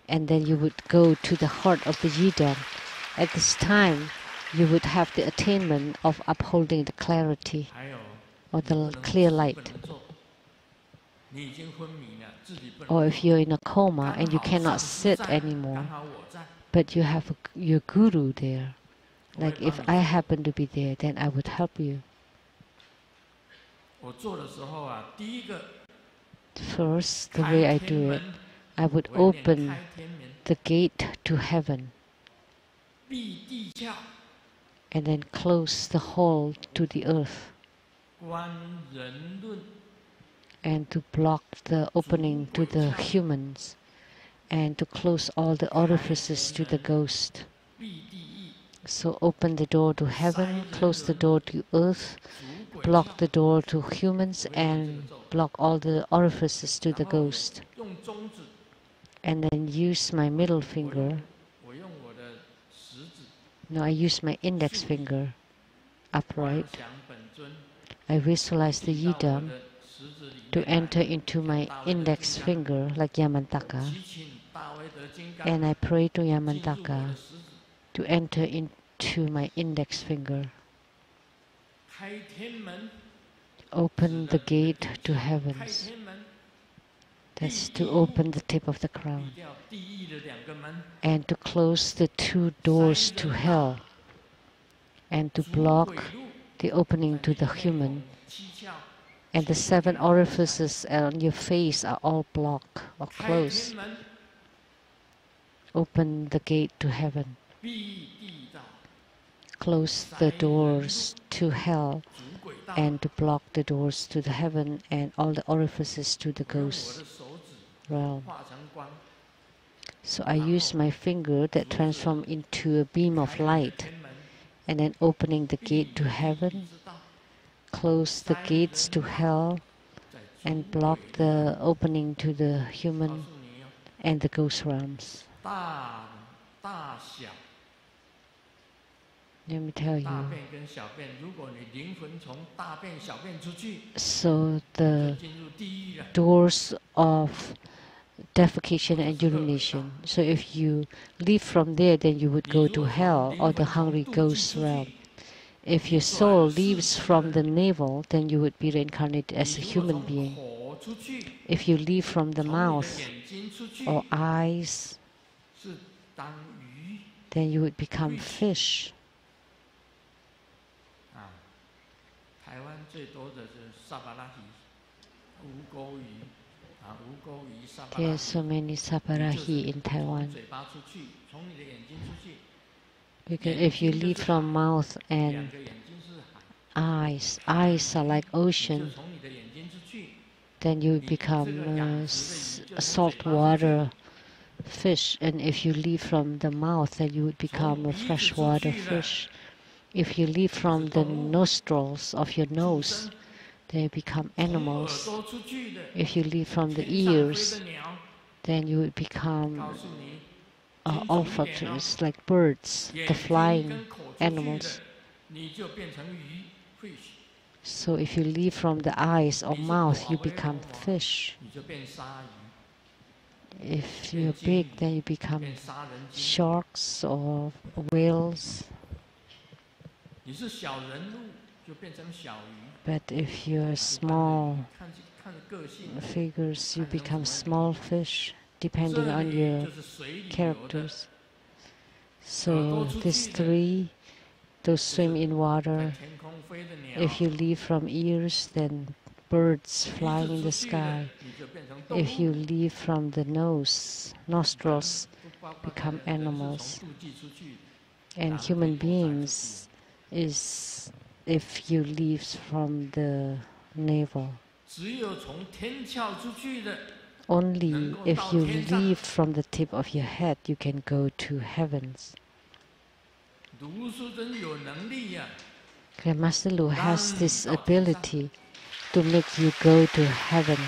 and then you would go to the heart of the Yidam. At this time, you would have the attainment of upholding the clarity or the clear light. Or if you're in a coma and you cannot sit anymore, but you have your guru there, like if I happen to be there, then I would help you. First, the way I do it, I would open the gate to heaven and then close the hole to the earth, and to block the opening to the humans, and to close all the orifices to the ghost. So open the door to heaven, close the door to earth, block the door to humans, and block all the orifices to the ghost. And then use my middle finger. No, I use my index finger upright. I visualize the Yidam to enter into my index finger like Yamantaka, and I pray to Yamantaka to enter into my index finger. Open the gate to heavens. That's to open the tip of the crown, and to close the two doors to hell, and to block the opening to the human. And the 7 orifices on your face are all blocked or closed. Open the gate to heaven. Close the doors to hell, and to block the doors to the heaven and all the orifices to the ghost realm. So I use my finger that transforms into a beam of light, and then opening the gate to heaven, close the gates to hell, and block the opening to the human and the ghost realms. Let me tell you. So the doors of defecation and urination. So if you leave from there, then you would go to hell or the hungry ghost realm. If your soul leaves from the navel, then you would be reincarnated as a human being. If you leave from the mouth or eyes, then you would become fish. There are so many saparahi in Taiwan. Because if you leave from mouth and eyes are like ocean, then you become a saltwater fish. And if you leave from the mouth, then you would become a freshwater fish. If you leave from the nostrils of your nose, they become animals. If you leave from the ears, then you would become olfactories, like birds, the flying animals. So if you leave from the eyes or mouth, you become fish. If you're big, then you become sharks or whales. But if you're small figures, you become small fish, depending on your characters. So these three, those swim in water. If you leave from ears, then birds flying in the sky. If you leave from the nostrils, become animals. And human beings is if you leave from the navel. Only if you leave from the tip of your head, you can go to heavens. Master Lu has this ability to make you go to heavens.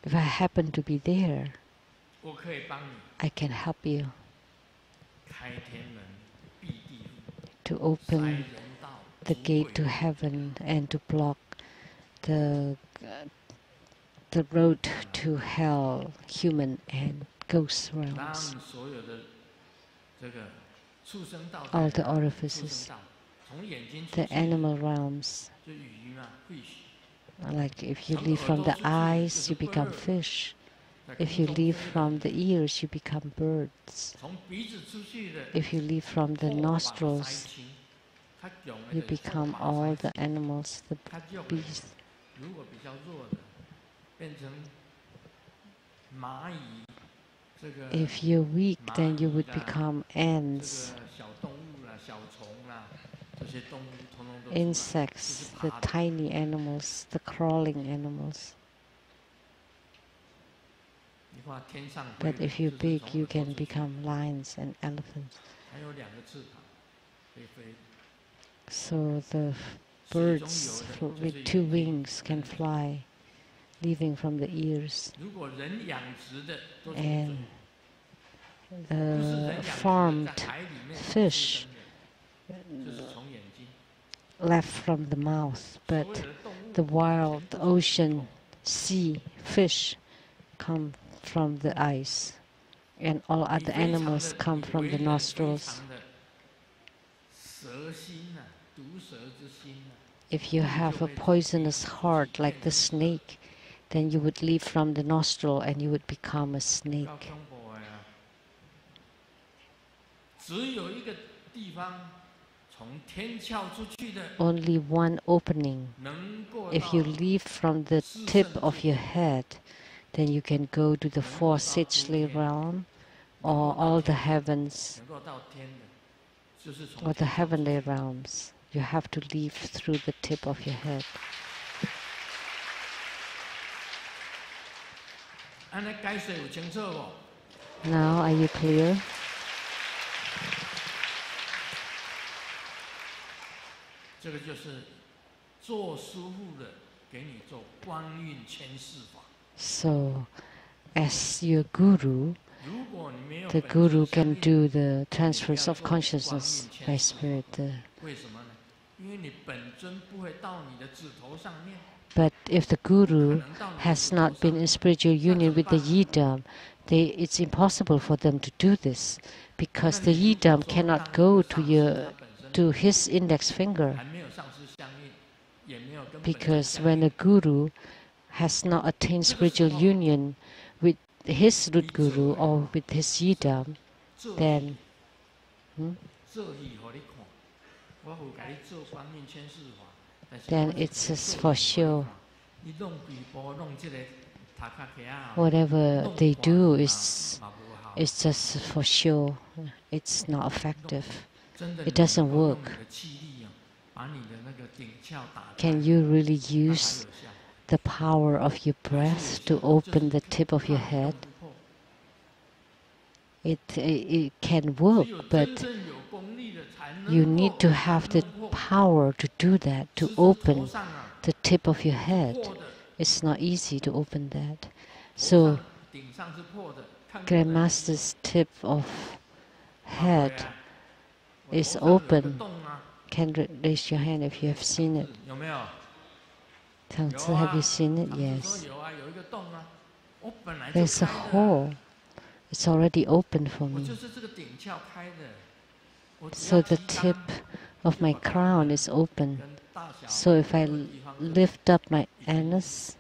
If I happen to be there, I can help you to open the gate to heaven and to block the road to hell, human and ghost realms. All the orifices, the animal realms. Like if you leave from the eyes, you become fish. If you leave from the ears, you become birds. If you leave from the nostrils, you become all the animals, the beasts. If you're weak, then you would become ants, insects, the tiny animals, the crawling animals. But if you're big, you can become lions and elephants. So the birds with two wings can fly, leaving from the ears. And the farmed fish left from the mouth, but the wild ocean sea fish come from the eyes, and all other animals come from the nostrils. If you have a poisonous heart like the snake, then you would leave from the nostril and you would become a snake. Only one opening. If you leave from the tip of your head, then you can go to the fourth sixthly realm or all the heavens or the heavenly realms. You have to leave through the tip of your head. Now, are you clear? So, as your guru, the guru can do the transference of consciousness by spirit. But if the guru has not been in spiritual union with the yidam, it's impossible for them to do this, because the yidam cannot go to his index finger. Because when a guru has not attained spiritual union with his root guru or with his yidam, then it's just for show. Whatever they do is just for show. It's not effective. It doesn't work. Can you really use the power of your breath to open the tip of your head? It can work, but you need to have the power to do that, to open the tip of your head. It's not easy to open that. So Grandmaster's tip of head is open. Can raise your hand if you have seen it. Tangzi, have you seen it? Yes. There's a hole. It's already open for me. So the tip of my crown is open. So if I lift up my anus,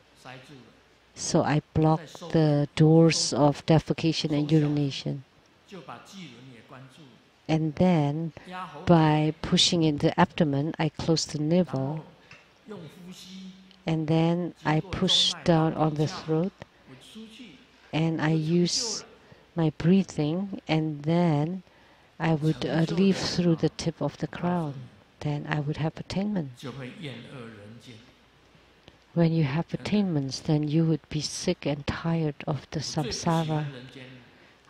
so I block the doors of defecation and urination. And then by pushing in the abdomen, I close the navel. And then I push down on the throat. And I use my breathing, and then I would leave through the tip of the crown. Then I would have attainment. When you have attainments, then you would be sick and tired of the samsara.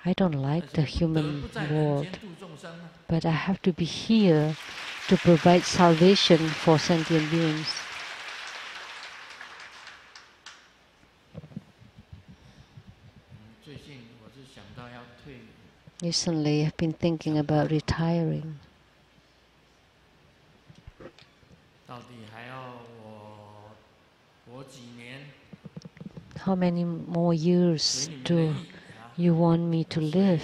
I don't like the human world, but I have to be here to provide salvation for sentient beings. Recently, I've been thinking about retiring. How many more years do you want me to live?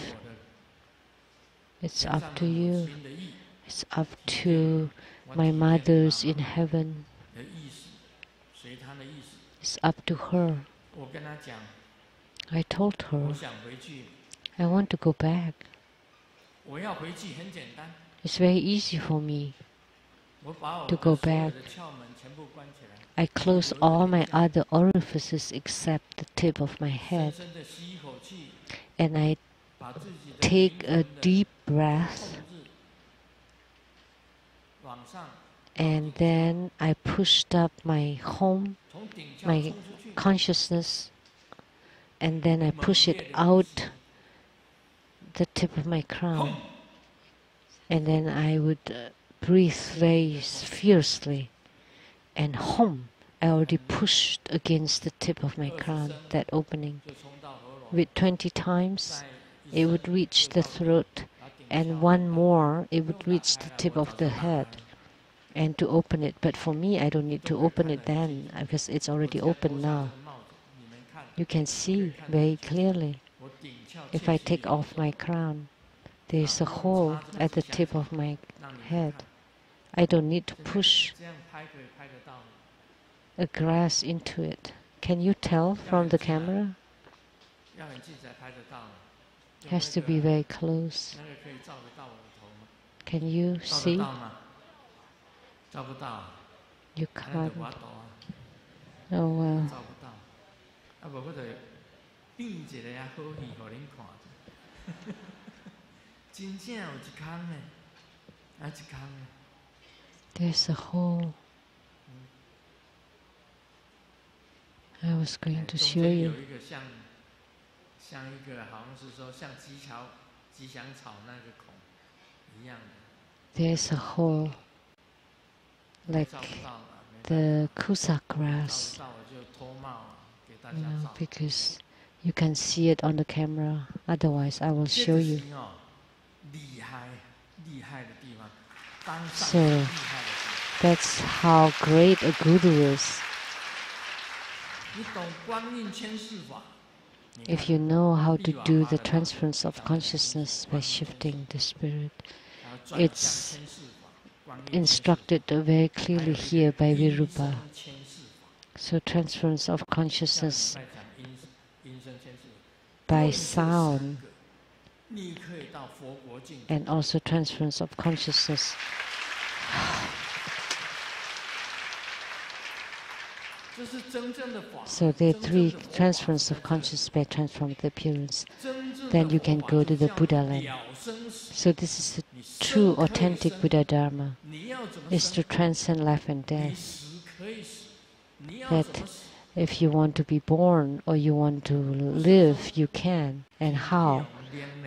It's up to you. It's up to my mothers in heaven. It's up to her. I told her, I want to go back. It's very easy for me to go back. I close all my other orifices except the tip of my head. And I take a deep breath. And then I pushed up my home, my consciousness, and then I push it out the tip of my crown. And then I would breathe very fiercely. And home, I already pushed against the tip of my crown, that opening. With 20 times, it would reach the throat, and one more, it would reach the tip of the head, and to open it. But for me, I don't need to open it then, because it's already open now. You can see very clearly. If I take off my crown, there is a hole at the tip of my head. I don't need to push a grass into it. Can you tell from the camera? It has to be very close. Can you see? You can't. Oh well. There's a hole. I was going to show you. There's a hole like the kusa grass, because you can see it on the camera. Otherwise, I will show you. So that's how great a guru is. If you know how to do the transference of consciousness by shifting the spirit, it's instructed very clearly here by Virupa. So transference of consciousness by sound, and also transference of consciousness so there are three transference of consciousness by transform the appearance. Then you can go to the Buddha land. So this is the true, authentic Buddha Dharma, is to transcend life and death. That if you want to be born or you want to live, you can, and how.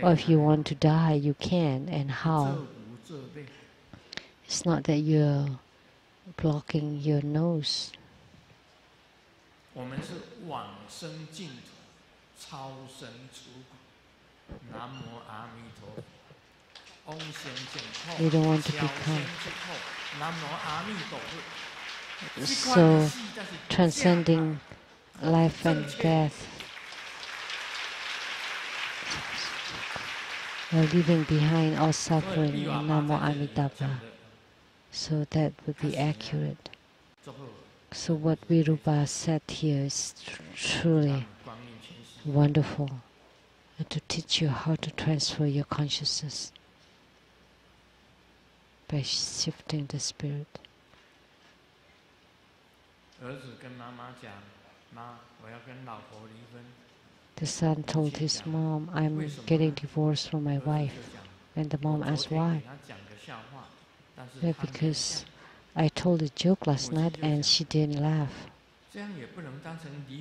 Or if you want to die, you can, and how. It's not that you're blocking your nose 我们是往生净土，超生出苦。南无阿弥陀佛。 We don't want to become so transcending life and death, leaving behind all suffering in Namo Amitabha. So that would be accurate. So what Virupa said here is truly wonderful, and to teach you how to transfer your consciousness by shifting the spirit. The son told his mom, I'm getting divorced from my wife. And the mom asked why. Because I told a joke last night and she didn't laugh.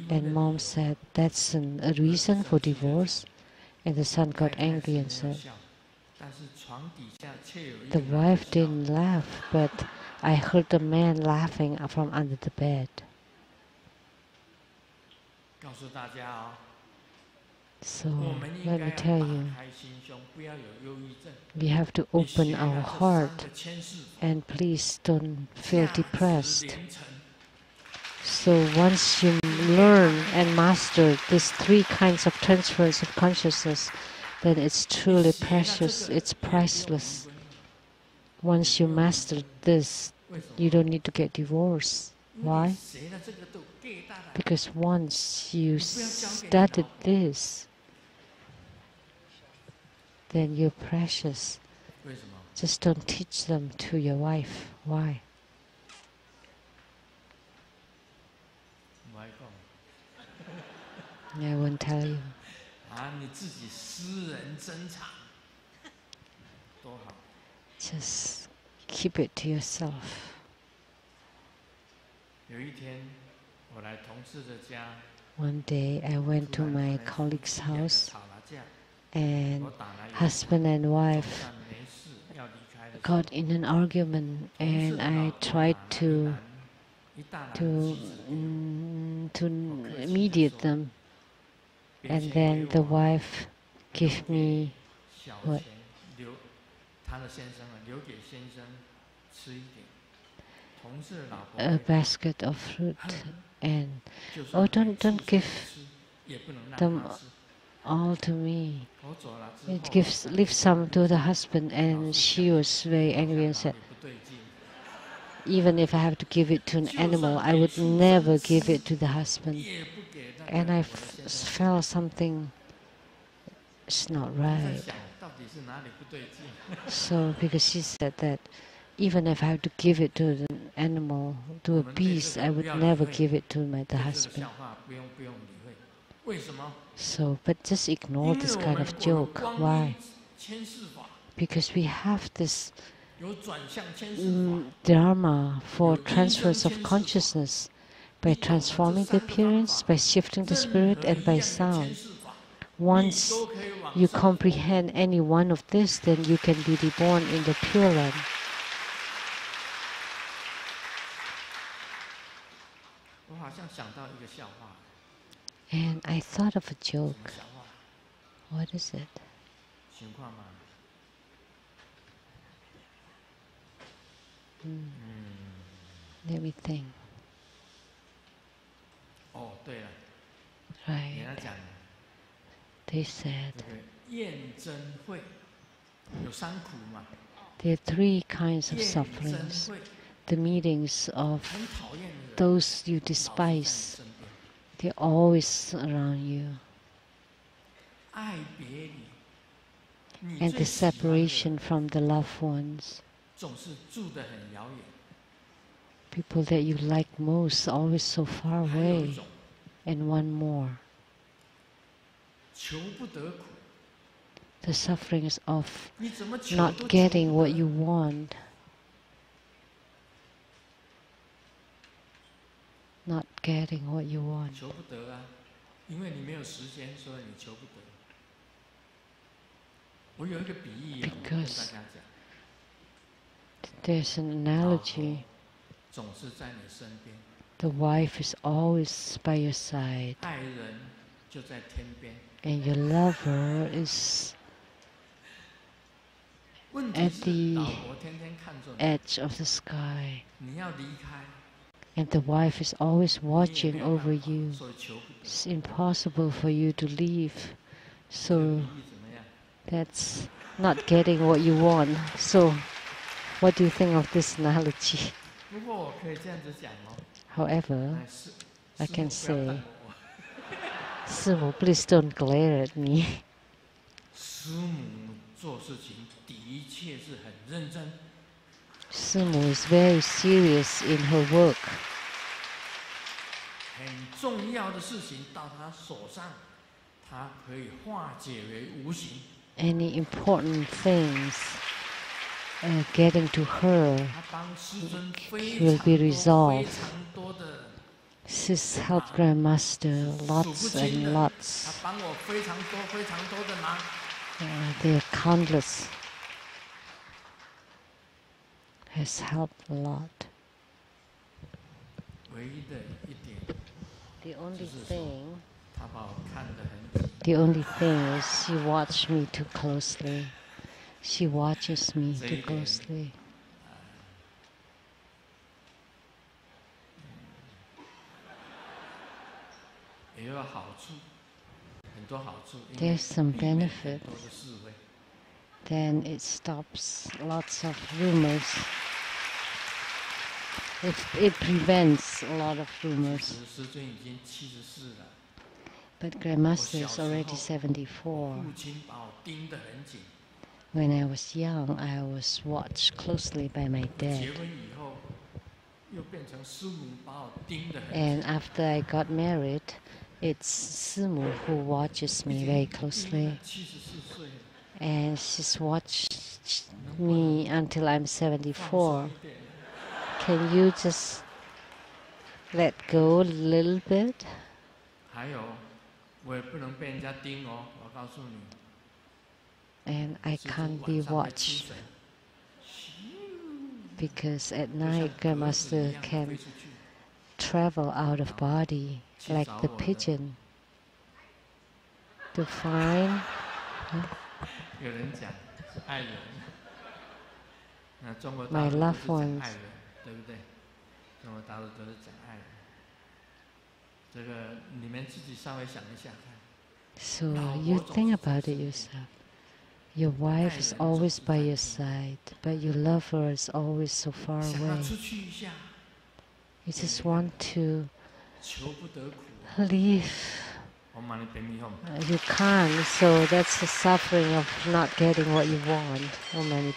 And mom said, that's a reason for divorce? And the son got angry and said, the wife didn't laugh, but I heard the man laughing from under the bed. So let me tell you, we have to open our heart and please don't feel depressed. So once you learn and master these three kinds of transference of consciousness, then it's truly precious, it's priceless. Once you master this, you don't need to get divorced. Why? Because once you studied this, then you're precious. Just don't teach them to your wife. Why? I won't tell you. Just keep it to yourself. One day I went to my colleague's house, and husband and wife got in an argument, and I tried to mediate them, and then the wife gave me what? A basket of fruit, and oh, don't give them all to me. Leave some to the husband, and she was very angry and said, even if I have to give it to an animal, I would never give it to the husband. And I felt something is not right. So because she said that even if I have to give it to an animal, to a beast, I would never give it to the husband. So, but just ignore this kind of joke. Why? Because we have this dharma for transfers of consciousness by transforming the appearance, by shifting the spirit, and by sound. Once you comprehend any one of this, then you can be reborn in the Pure Land. And I thought of a joke. What is it? Let me think. Right. They said there are three kinds of sufferings. The meetings of those you despise, they're always around you. And the separation from the loved ones. People that you like most are always so far away. And one more. The sufferings of not getting what you want. Not getting what you want. Because there's an analogy. The wife is always by your side. 爱人就在天边。 And your lover is at the edge of the sky. 你要离开， And the wife is always watching over you. It's impossible for you to leave. So that's not getting what you want. So what do you think of this analogy? 不过我可以这样子讲哦。 However, 哎，师 I 师 can 母不要 say, 瞪我。 Simu, please don't glare at me. 师母做事情的确是很认真， Simu is very serious in her work. 很重要的事情到她手上，她可以化解为无形。 Any important things getting to her 她帮师尊非 will 常 be 多 resolved. 非常多的 She's helped Grandmaster 数 lots 不清 and 的， lots. 她帮我非常多非常多的忙。 They are countless. Has helped a lot. 唯一的一点， The only 就是说 thing, 她把我看得很紧。 the only thing is she watched me too closely. She watches me too closely. 也有好处，很多好处。 There's some 避免 benefit. 很多的是非。 Then it stops lots of rumors. It prevents a lot of 其 rumors. 实师尊已经74了， But Grandmaster is already 74. 父亲把我盯得很紧。 When I was young, I was watched closely by my 结 dad. 婚以后，又变成师母把我盯得很 And 紧。 after I got married, it's Simu who watches me very closely. 74岁了， And she's watched me until I'm 放 74. 松一点。 Can you just let go a little bit? 还有，我也不能被人家盯哦，我告诉你。 And I 师父 can't 晚 be 上会出 watched 神， because at 就像 night 鸽子 Grandmaster 一样地 can 飞出去。 travel out of body like the pigeon to find. 有人讲是爱人，那中国大 My 陆都 loved 是讲 ones. 爱人，对不对？中国大陆都是讲爱人。这个你们自己稍微想一下看。 So you think about it yourself. Your wife is always by your side, but your lover is always so far 想要 away. 出去一下， You just want to 求不得苦。 leave. 我骂你别迷哄。 You can't, so that's the suffering of not getting what you want. Oh, many